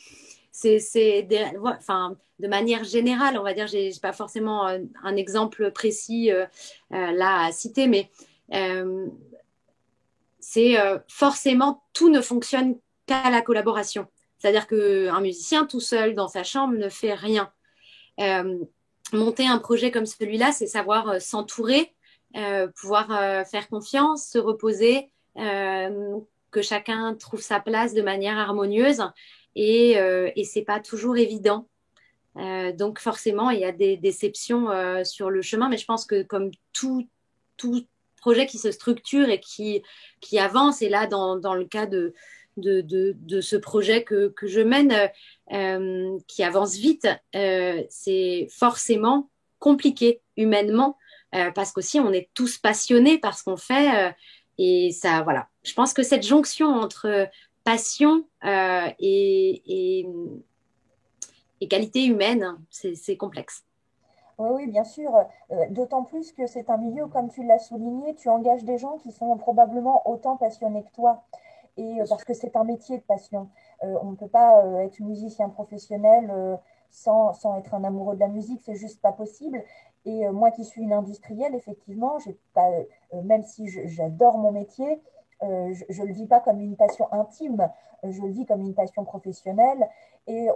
enfin, de manière générale, on va dire. J'ai pas forcément un exemple précis là à citer, mais euh, c'est forcément tout ne fonctionne qu'à la collaboration. C'est-à-dire qu'un musicien tout seul dans sa chambre ne fait rien. Euh, Monter un projet comme celui-là, c'est savoir s'entourer, pouvoir faire confiance, se reposer, que chacun trouve sa place de manière harmonieuse. Et c'est pas toujours évident. Donc forcément, il y a des déceptions sur le chemin, mais je pense que comme tout projet qui se structure et qui avance, et là dans le cas de ce projet que je mène, qui avance vite, c'est forcément compliqué humainement, parce qu'aussi on est tous passionnés par ce qu'on fait, et ça, voilà. Je pense que cette jonction entre passion et qualité humaine, c'est complexe. Oui, oui, bien sûr. D'autant plus que c'est un milieu, comme tu l'as souligné, tu engages des gens qui sont probablement autant passionnés que toi. Et parce que c'est un métier de passion. On ne peut pas être musicien professionnel sans être un amoureux de la musique, c'est juste pas possible. Et moi qui suis une industrielle, effectivement, j'ai pas, même si j'adore mon métier, je ne le vis pas comme une passion intime, je le vis comme une passion professionnelle. Et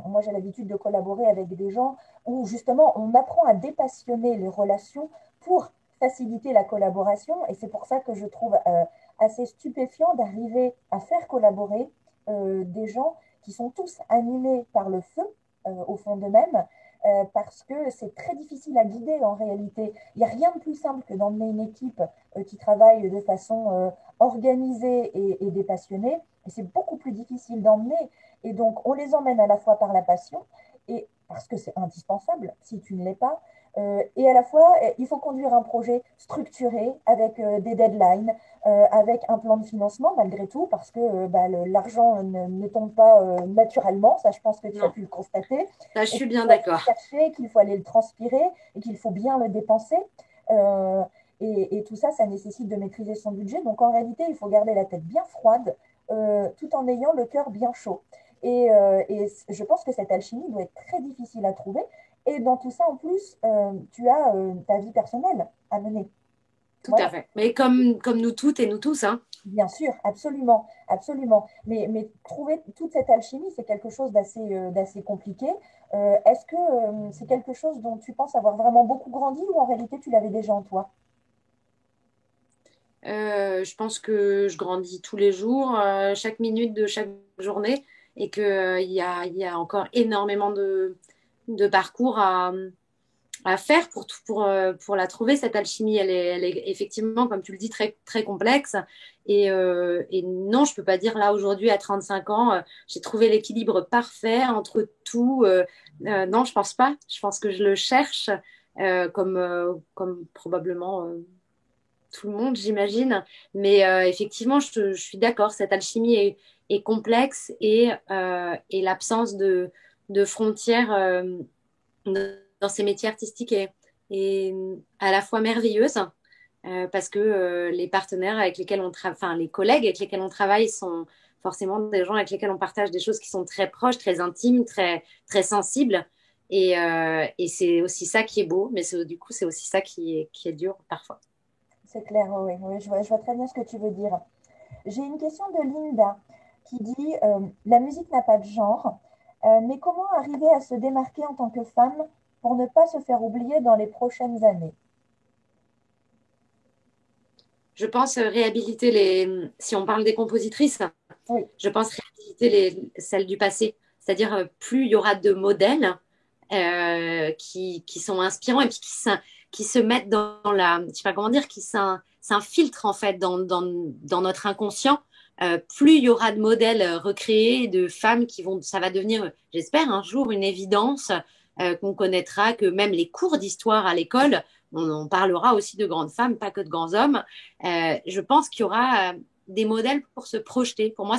moi, j'ai l'habitude de collaborer avec des gens où justement on apprend à dépassionner les relations pour faciliter la collaboration. Et c'est pour ça que je trouve assez stupéfiant d'arriver à faire collaborer des gens qui sont tous animés par le feu au fond d'eux-mêmes, parce que c'est très difficile à guider en réalité. Il n'y a rien de plus simple que d'emmener une équipe qui travaille de façon organisée et dépassionnée, et c'est beaucoup plus difficile d'emmener. Et donc, on les emmène à la fois par la passion, et parce que c'est indispensable si tu ne l'es pas, et à la fois, il faut conduire un projet structuré avec des deadlines, avec un plan de financement malgré tout, parce que l'argent ne tombe pas naturellement, ça je pense que tu as Non, pu le constater, là, je et suis qu'il bien faut aller le d'accord. chercher, qu'il faut aller le transpirer, et qu'il faut bien le dépenser. Euh, et tout ça, ça nécessite de maîtriser son budget. Donc en réalité, il faut garder la tête bien froide, tout en ayant le cœur bien chaud. Et je pense que cette alchimie doit être très difficile à trouver. Et dans tout ça, en plus, tu as ta vie personnelle à mener. Tout à Voilà, fait. Mais comme nous toutes et nous tous, hein. bien sûr, absolument, absolument. Mais trouver toute cette alchimie, c'est quelque chose d'assez compliqué. Est-ce que c'est quelque chose dont tu penses avoir vraiment beaucoup grandi ou en réalité tu l'avais déjà en toi? Je pense que je grandis tous les jours, chaque minute de chaque journée, et qu'il y a encore énormément de parcours à faire pour la trouver, cette alchimie. Elle est effectivement, comme tu le dis, très, très complexe. Et non, je ne peux pas dire là, aujourd'hui, à 35 ans, j'ai trouvé l'équilibre parfait entre tout. Non, je ne pense pas. Je pense que je le cherche, comme probablement tout le monde, j'imagine. Mais effectivement, je suis d'accord, cette alchimie est complexe, et l'absence de frontières dans ces métiers artistiques est à la fois merveilleuse, parce que les partenaires avec lesquels on travaille, enfin les collègues avec lesquels on travaille sont forcément des gens avec lesquels on partage des choses qui sont très proches, très intimes, très, très sensibles. Et c'est aussi ça qui est beau, mais du coup, c'est aussi ça qui est dur parfois. C'est clair, oui, oui, je vois très bien ce que tu veux dire. J'ai une question de Linda qui dit la musique n'a pas de genre, mais comment arriver à se démarquer en tant que femme pour ne pas se faire oublier dans les prochaines années? Je pense réhabiliter si on parle des compositrices, Oui, je pense réhabiliter celles du passé. C'est-à-dire, plus il y aura de modèles qui sont inspirants, et puis qui se mettent dans je sais pas comment dire, qui s'infiltrent en fait dans notre inconscient. Plus il y aura de modèles recréés, de femmes ça va devenir, j'espère, un jour une évidence, qu'on connaîtra, que même les cours d'histoire à l'école, on parlera aussi de grandes femmes, pas que de grands hommes. Je pense qu'il y aura des modèles pour se projeter. Pour moi,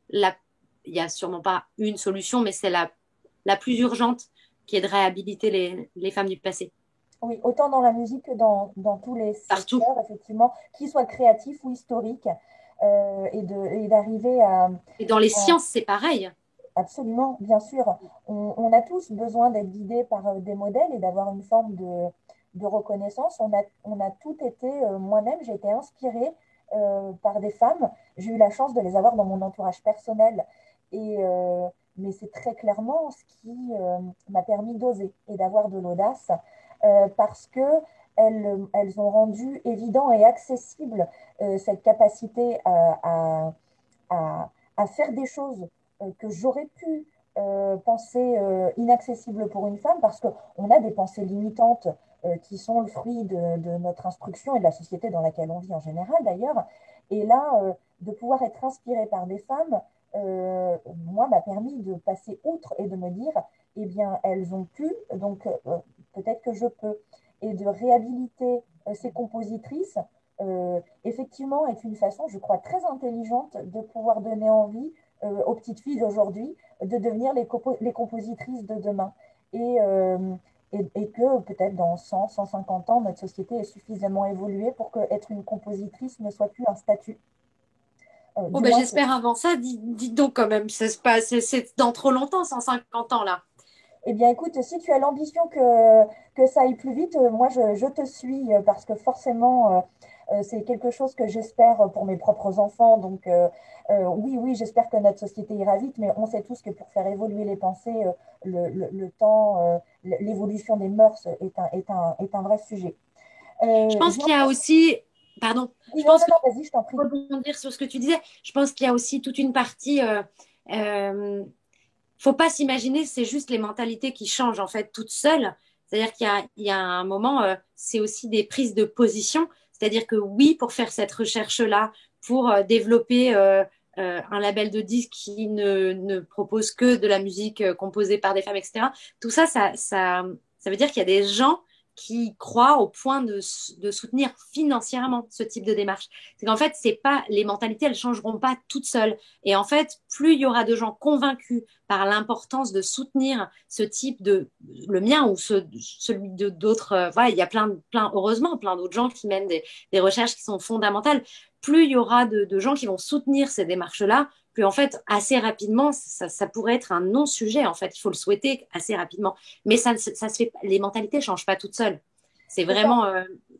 la, il n'y a sûrement pas une solution, mais c'est la plus urgente, qui est de réhabiliter les femmes du passé, oui, autant dans la musique que dans tous les partout. secteurs, effectivement, qu'ils soient créatifs ou historiques, et d'arriver Et dans les à- sciences, c'est pareil. absolument, bien sûr, on a tous besoin d'être guidés par des modèles et d'avoir une forme de reconnaissance. On a tout été, moi-même, j'ai été inspirée par des femmes. J'ai eu la chance de les avoir dans mon entourage personnel. Mais c'est très clairement ce qui m'a permis d'oser et d'avoir de l'audace, parce que elles ont rendu évident et accessible cette capacité à faire des choses que j'aurais pu penser inaccessibles pour une femme, parce qu'on a des pensées limitantes qui sont le fruit de notre instruction et de la société dans laquelle on vit en général d'ailleurs. Et là, de pouvoir être inspirée par des femmes, moi, m'a permis de passer outre et de me dire, eh bien, elles ont pu, donc peut-être que je peux. Et de réhabiliter ces compositrices, effectivement, est une façon, je crois, très intelligente de pouvoir donner envie aux petites filles d'aujourd'hui de devenir les compositrices de demain. Et, et que peut-être dans 100, 150 ans, notre société est suffisamment évoluée pour que être une compositrice ne soit plus un statut. Oh, Du ben, moins, j'espère avant ça, dites donc quand même, c'est dans trop longtemps, 150 ans là. eh bien, écoute, si tu as l'ambition que ça aille plus vite, moi, je te suis parce que forcément, c'est quelque chose que j'espère pour mes propres enfants. Donc, oui, oui, j'espère que notre société ira vite, mais on sait tous que pour faire évoluer les pensées, le temps, l'évolution des mœurs est un vrai sujet. Je pense J'ai qu'il y a aussi, pardon, dit je non, pense non, que non, vas-y, je t'en prie. pour rebondir sur ce que tu disais, je pense qu'il y a aussi toute une partie. Faut pas s'imaginer, c'est juste les mentalités qui changent en fait toutes seules. C'est-à-dire qu'il y a un moment, c'est aussi des prises de position. C'est-à-dire que oui, pour faire cette recherche-là, pour développer un label de disque qui ne propose que de la musique composée par des femmes, etc. Tout ça, ça veut dire qu'il y a des gens qui croient au point de soutenir financièrement ce type de démarche. C'est qu'en fait, c'est pas les mentalités, elles changeront pas toutes seules. Et en fait, plus il y aura de gens convaincus par l'importance de soutenir ce type de le mien ou celui de d'autres voilà, il y a heureusement plein d'autres gens qui mènent des recherches qui sont fondamentales. Plus il y aura de gens qui vont soutenir ces démarches-là, plus en fait assez rapidement ça pourrait être un non-sujet. En fait, il faut le souhaiter assez rapidement, mais ça se fait, les mentalités changent pas toutes seules. C'est C'est ça, vraiment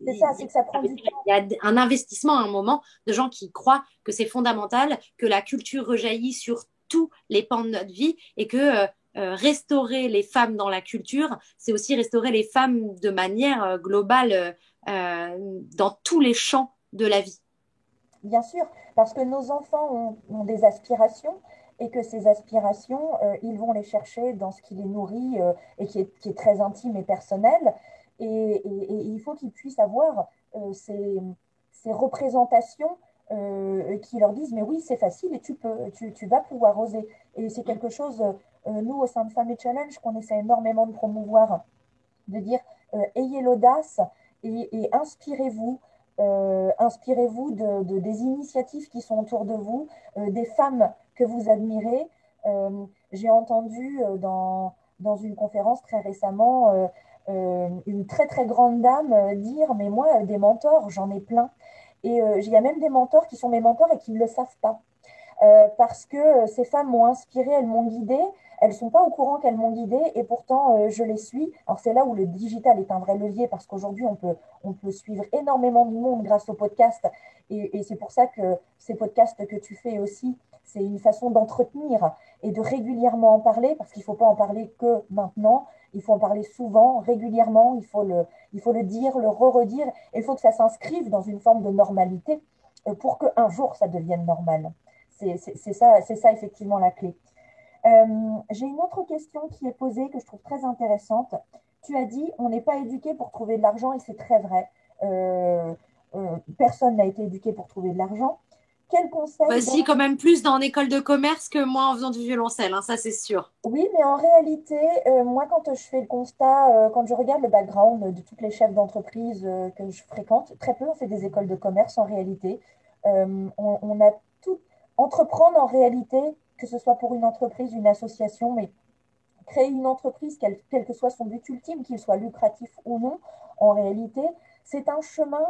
c'est ça, c'est que ça prend du temps. il y a un investissement à un moment de gens qui croient que c'est fondamental, que la culture rejaillit sur tous les pans de notre vie et que restaurer les femmes dans la culture, c'est aussi restaurer les femmes de manière globale dans tous les champs de la vie. Bien sûr, parce que nos enfants ont des aspirations et que ces aspirations, ils vont les chercher dans ce qui les nourrit et qui est très intime et personnel. Et il faut qu'ils puissent avoir ces représentations qui leur disent, mais oui, c'est facile et tu vas pouvoir oser. Et c'est quelque chose, nous, au sein de Family Challenge, qu'on essaie énormément de promouvoir, de dire, ayez l'audace et inspirez-vous. Inspirez-vous des initiatives qui sont autour de vous, des femmes que vous admirez. J'ai entendu dans une conférence très récemment une très très grande dame dire, mais moi, des mentors, j'en ai plein. Et il y a même des mentors qui sont mes mentors et qui ne le savent pas. Parce que ces femmes m'ont inspirée, elles m'ont guidée, elles ne sont pas au courant qu'elles m'ont guidée et pourtant je les suis. Alors c'est là où le digital est un vrai levier parce qu'aujourd'hui on peut suivre énormément de monde grâce aux podcasts et c'est pour ça que ces podcasts que tu fais aussi, c'est une façon d'entretenir et de régulièrement en parler parce qu'il ne faut pas en parler que maintenant, il faut en parler souvent, régulièrement, il faut le dire, le re-redire et il faut que ça s'inscrive dans une forme de normalité pour qu'un jour ça devienne normal. C'est ça effectivement la clé. J'ai une autre question qui est posée que je trouve très intéressante. Tu as dit, on n'est pas éduqué pour trouver de l'argent et c'est très vrai. Personne n'a été éduqué pour trouver de l'argent. Quel conseil Bah, si, quand même plus dans une école de commerce que moi en faisant du violoncelle, hein, ça c'est sûr. Oui, mais en réalité, moi, quand je fais le constat, quand je regarde le background de toutes les chefs d'entreprise que je fréquente, très peu ont fait des écoles de commerce en réalité. On a tout entreprendre en réalité, que ce soit pour une entreprise, une association, mais créer une entreprise, quel que soit son but ultime, qu'il soit lucratif ou non, en réalité, c'est un chemin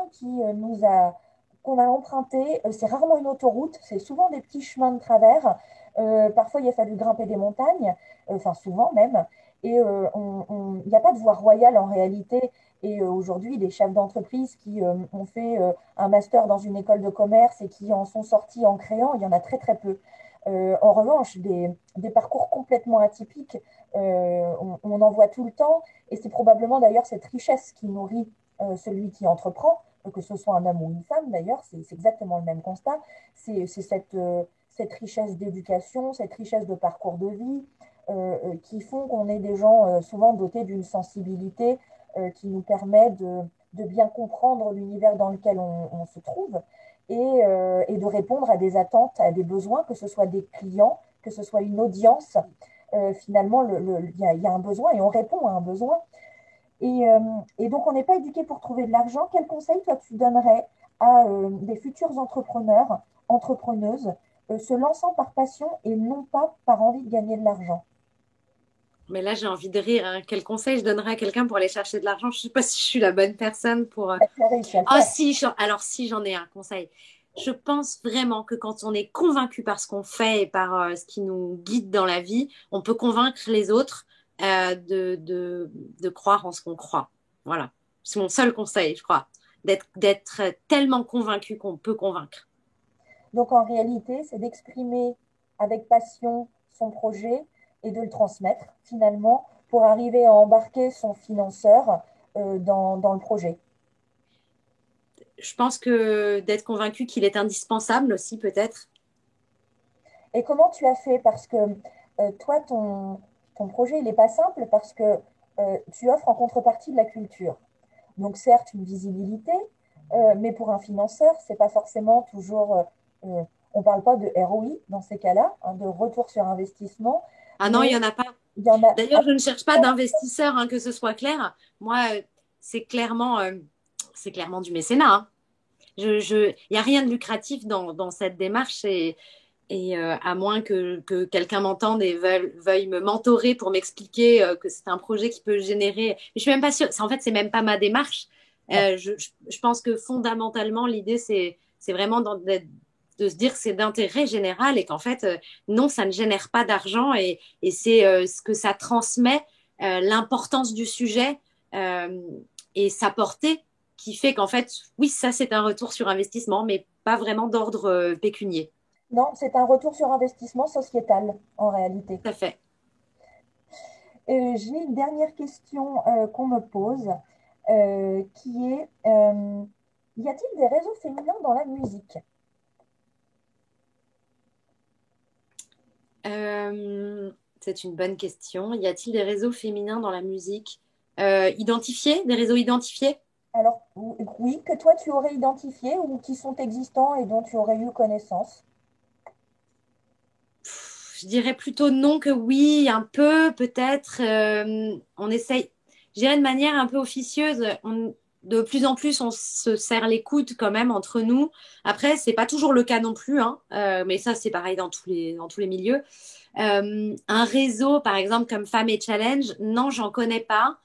qu'on a emprunté. C'est rarement une autoroute, c'est souvent des petits chemins de travers. Parfois, il a fallu grimper des montagnes, enfin souvent même. Et il n'y a pas de voie royale en réalité. Et aujourd'hui, les chefs d'entreprise qui ont fait un master dans une école de commerce et qui en sont sortis en créant, il y en a très très peu. En revanche, des parcours complètement atypiques, on en voit tout le temps, et c'est probablement d'ailleurs cette richesse qui nourrit celui qui entreprend, que ce soit un homme ou une femme d'ailleurs, c'est exactement le même constat, c'est cette richesse d'éducation, cette richesse de parcours de vie, qui font qu'on est des gens souvent dotés d'une sensibilité qui nous permet de bien comprendre l'univers dans lequel on se trouve. et de répondre à des attentes, à des besoins, que ce soit des clients, que ce soit une audience. Finalement, il y a un besoin et on répond à un besoin. Et donc, on n'est pas éduqué pour trouver de l'argent. Quel conseil, toi, tu donnerais à des futurs entrepreneurs, entrepreneuses, se lançant par passion et non pas par envie de gagner de l'argent? Mais là, j'ai envie de rire, hein. Quel conseil je donnerais à quelqu'un pour aller chercher de l'argent? Je ne sais pas si je suis la bonne personne pour. Tu as réussi à le Ah faire. si, alors si j'en ai un conseil. Je pense vraiment que quand on est convaincu par ce qu'on fait et par ce qui nous guide dans la vie, on peut convaincre les autres de croire en ce qu'on croit. Voilà. C'est mon seul conseil, je crois. D'être tellement convaincu qu'on peut convaincre. Donc, en réalité, c'est d'exprimer avec passion son projet et de le transmettre, finalement, pour arriver à embarquer son financeur dans le projet. Je pense que d'être convaincu qu'il est indispensable aussi, peut-être. Et comment tu as fait? Parce que toi, ton projet, il n'est pas simple parce que tu offres en contrepartie de la culture. Donc, certes, une visibilité, mais pour un financeur, c'est pas forcément toujours. On ne parle pas de ROI dans ces cas-là, hein, de retour sur investissement, Ah non, il mais n'y en a pas. il y en a. D'ailleurs, je ne cherche pas d'investisseurs, hein, que ce soit clair. Moi, c'est clairement, c'est clairement du mécénat, hein. Il n'y a rien de lucratif dans cette démarche à moins que quelqu'un m'entende et veuille me mentorer pour m'expliquer que c'est un projet qui peut générer. Mais je suis même pas sûre. En fait, c'est même pas ma démarche. Je pense que fondamentalement, l'idée, c'est vraiment de se dire que c'est d'intérêt général et qu'en fait, non, ça ne génère pas d'argent et c'est ce que ça transmet, l'importance du sujet et sa portée qui fait qu'en fait, oui, ça, c'est un retour sur investissement, mais pas vraiment d'ordre pécunier. Non, c'est un retour sur investissement sociétal, en réalité. Tout à fait. J'ai une dernière question qu'on me pose, qui est, y a-t-il des réseaux féminins dans la musique? C'est une bonne question. Y a-t-il des réseaux féminins dans la musique identifiés, des réseaux identifiés? Alors, oui, que toi tu aurais identifié ou qui sont existants et dont tu aurais eu connaissance. Je dirais plutôt non que oui, un peu peut-être. On essaye, je dirais de manière un peu officieuse. De plus en plus, on se serre les coudes quand même entre nous. Après, c'est pas toujours le cas non plus, hein. Mais ça, c'est pareil dans tous les milieux. Un réseau, par exemple, comme Femmes et Challenge, non, j'en connais pas.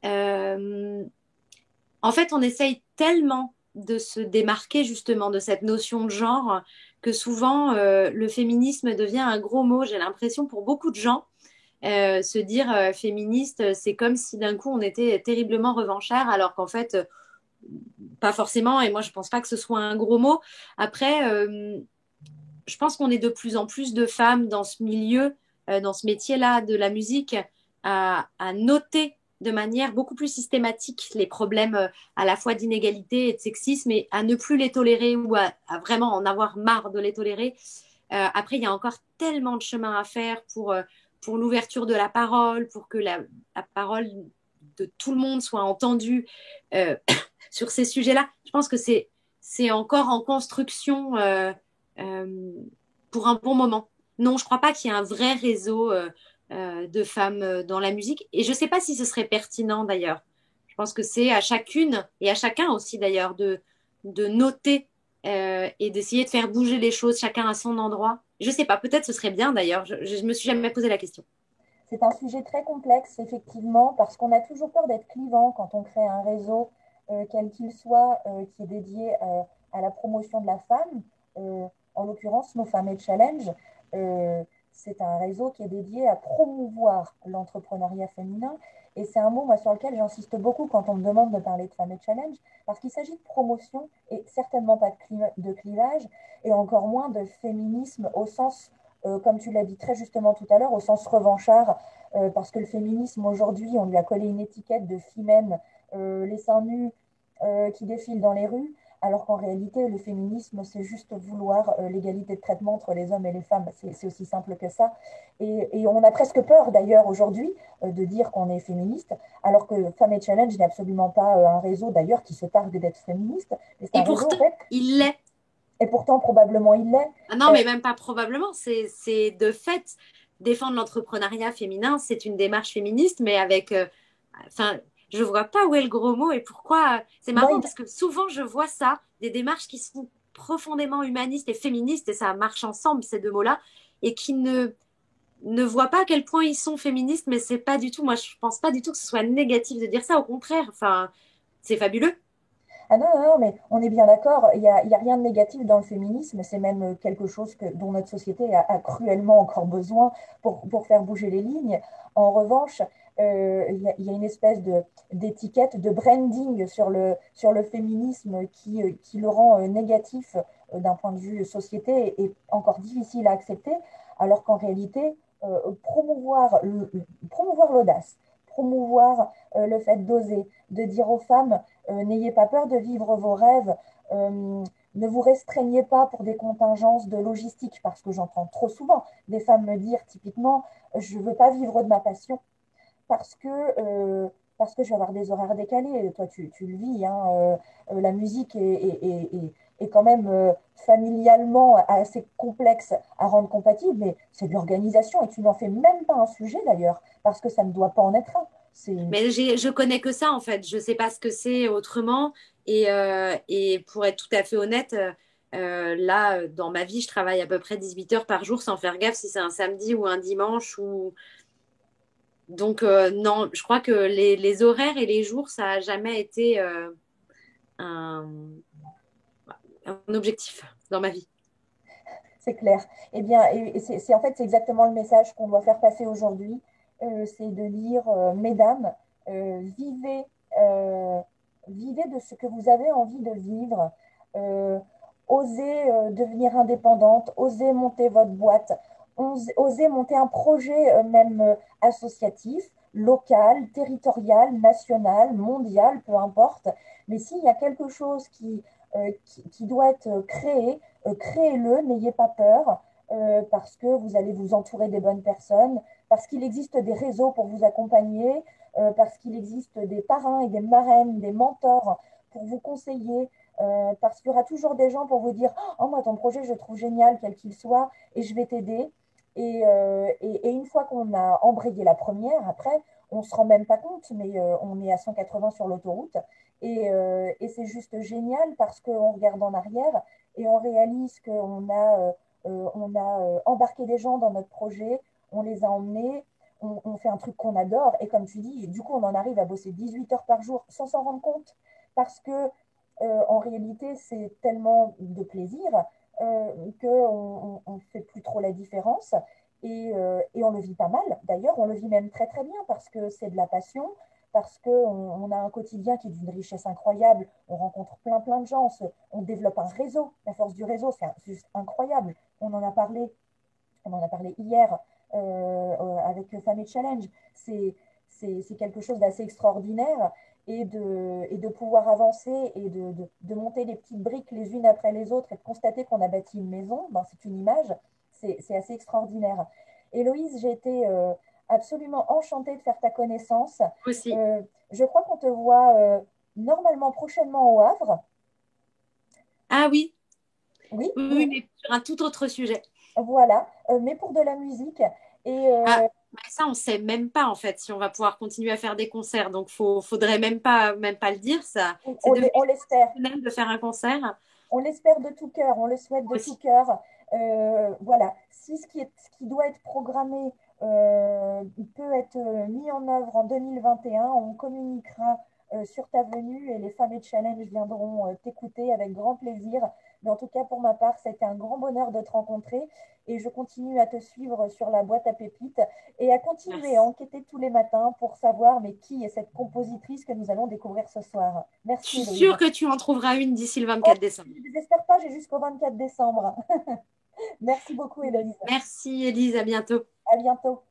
Euh, En fait, on essaye tellement de se démarquer justement de cette notion de genre que souvent le féminisme devient un gros mot. J'ai l'impression pour beaucoup de gens, se dire féministe, c'est comme si d'un coup on était terriblement revanchard, alors qu'en fait, pas forcément. Et moi, je pense pas que ce soit un gros mot. Après, je pense qu'on est de plus en plus de femmes dans ce milieu, dans ce métier-là de la musique, à noter de manière beaucoup plus systématique les problèmes à la fois d'inégalité et de sexisme et à ne plus les tolérer ou à vraiment en avoir marre de les tolérer. Après, il y a encore tellement de chemin à faire pour l'ouverture de la parole, pour que la parole de tout le monde soit entendue sur ces sujets-là. Je pense que c'est encore en construction euh, pour un bon moment. Non, je ne crois pas qu'il y ait un vrai réseau de femmes dans la musique. Et je ne sais pas si ce serait pertinent d'ailleurs. Je pense que c'est à chacune et à chacun aussi d'ailleurs de noter et d'essayer de faire bouger les choses, chacun à son endroit. Je ne sais pas, peut-être ce serait bien d'ailleurs. Je ne me suis jamais posé la question. C'est un sujet très complexe, effectivement, parce qu'on a toujours peur d'être clivant quand on crée un réseau, quel qu'il soit, qui est dédié à la promotion de la femme. En l'occurrence, nos Femmes et Challenge, c'est un réseau qui est dédié à promouvoir l'entrepreneuriat féminin. Et c'est un mot, moi, sur lequel j'insiste beaucoup quand on me demande de parler de Femmes et Challenge, parce qu'il s'agit de promotion et certainement pas de clivage, et encore moins de féminisme au sens comme tu l'as dit très justement tout à l'heure, au sens revanchard, parce que le féminisme aujourd'hui, on lui a collé une étiquette de femmes, les seins nus qui défilent dans les rues, alors qu'en réalité, le féminisme, c'est juste vouloir l'égalité de traitement entre les hommes et les femmes. C'est aussi simple que ça. Et on a presque peur d'ailleurs aujourd'hui de dire qu'on est féministe, alors que Femmes et Challenge n'est absolument pas un réseau d'ailleurs qui se targue d'être féministe. Et pourtant, il l'est. Et pourtant, probablement, il l'est. Ah non, mais même pas probablement. C'est de fait, défendre l'entrepreneuriat féminin, c'est une démarche féministe, mais avec. Enfin, je vois pas où est le gros mot et pourquoi. C'est Non, marrant parce que souvent, je vois ça, des démarches qui sont profondément humanistes et féministes, et ça marche ensemble, ces deux mots-là, et qui ne voient pas à quel point ils sont féministes, mais c'est pas du tout. Moi, je pense pas du tout que ce soit négatif de dire ça. Au contraire, enfin, c'est fabuleux. ah non, non, non, mais on est bien d'accord, il y a rien de négatif dans le féminisme, c'est même quelque chose dont notre société a cruellement encore besoin pour faire bouger les lignes. En revanche, il y a une espèce d'étiquette, de branding sur le féminisme qui le rend négatif d'un point de vue société et encore difficile à accepter, alors qu'en réalité, promouvoir l'audace, promouvoir le fait d'oser, de dire aux femmes, n'ayez pas peur de vivre vos rêves. Ne vous restreignez pas pour des contingences de logistique, parce que j'entends trop souvent des femmes me dire typiquement, je ne veux pas vivre de ma passion parce que, euh, parce que je vais avoir des horaires décalés. Toi, tu le vis, hein, la musique est quand même familialement assez complexe à rendre compatible, mais c'est de l'organisation et tu n'en fais même pas un sujet d'ailleurs, parce que ça ne doit pas en être un. C'est Mais je connais que ça en fait. Je sais pas ce que c'est autrement. Et pour être tout à fait honnête, là, dans ma vie, je travaille à peu près 18 heures par jour sans faire gaffe si c'est un samedi ou un dimanche. Donc, non, je crois que les horaires et les jours, ça n'a jamais été un, un objectif dans ma vie. C'est clair. Eh bien, en fait, c'est exactement le message qu'on doit faire passer aujourd'hui. C'est de dire, mesdames, vivez, euh, vivez de ce que vous avez envie de vivre. Euh, Osez devenir indépendante, osez monter votre boîte, osez monter un projet même associatif, local, territorial, national, mondial, peu importe. Mais s'il y a quelque chose qui doit être créé, créez-le, n'ayez pas peur, parce que vous allez vous entourer des bonnes personnes, parce qu'il existe des réseaux pour vous accompagner, parce qu'il existe des parrains et des marraines, des mentors pour vous conseiller, parce qu'il y aura toujours des gens pour vous dire, oh, moi, ton projet, je le trouve génial, quel qu'il soit, et je vais t'aider. Et une fois qu'on a embrayé la première, après, on ne se rend même pas compte, mais on est à 180 sur l'autoroute. Et c'est juste génial parce qu'on regarde en arrière et on réalise on a embarqué des gens dans notre projet, on les a emmenés, on fait un truc qu'on adore et comme tu dis, du coup on en arrive à bosser 18 heures par jour sans s'en rendre compte parce que en réalité c'est tellement de plaisir qu'on ne fait plus trop la différence et on le vit pas mal. D'ailleurs, on le vit même très très bien parce que c'est de la passion, parce qu'on a un quotidien qui est d'une richesse incroyable, on rencontre plein de gens, on développe un réseau, la force du réseau, c'est juste incroyable. On en a parlé hier avec Family Challenge, c'est quelque chose d'assez extraordinaire et de pouvoir avancer et de monter les petites briques les unes après les autres et de constater qu'on a bâti une maison, ben, c'est une image, c'est assez extraordinaire. Héloïse, j'ai été absolument enchantée de faire ta connaissance. Aussi. Euh, je crois qu'on te voit normalement prochainement au Havre. Ah oui, Oui, oui, oui, oui, mais sur un tout autre sujet. voilà, mais pour de la musique. Et Ah, bah ça, on sait même pas en fait si on va pouvoir continuer à faire des concerts. Donc, faudrait même pas le dire. Ça, c'est devenu on l'espère. exceptionnel de faire un concert. On l'espère de tout cœur, on le souhaite de tout Aussi. cœur. Voilà, si ce qui doit être programmé peut être mis en œuvre en 2021, on communiquera sur ta venue et les femmes et challenge viendront t'écouter avec grand plaisir. Mais en tout cas, pour ma part, c'était un grand bonheur de te rencontrer et je continue à te suivre sur la boîte à pépites et à continuer à Merci. enquêter tous les matins pour savoir mais qui est cette compositrice que nous allons découvrir ce soir. Je Merci suis Héloïse. sûre que tu en trouveras une d'ici le Oh, 24 décembre. je ne désespère pas, j'ai jusqu'au 24 décembre. Merci beaucoup, Héloïse. Merci, Elise. À bientôt. À bientôt.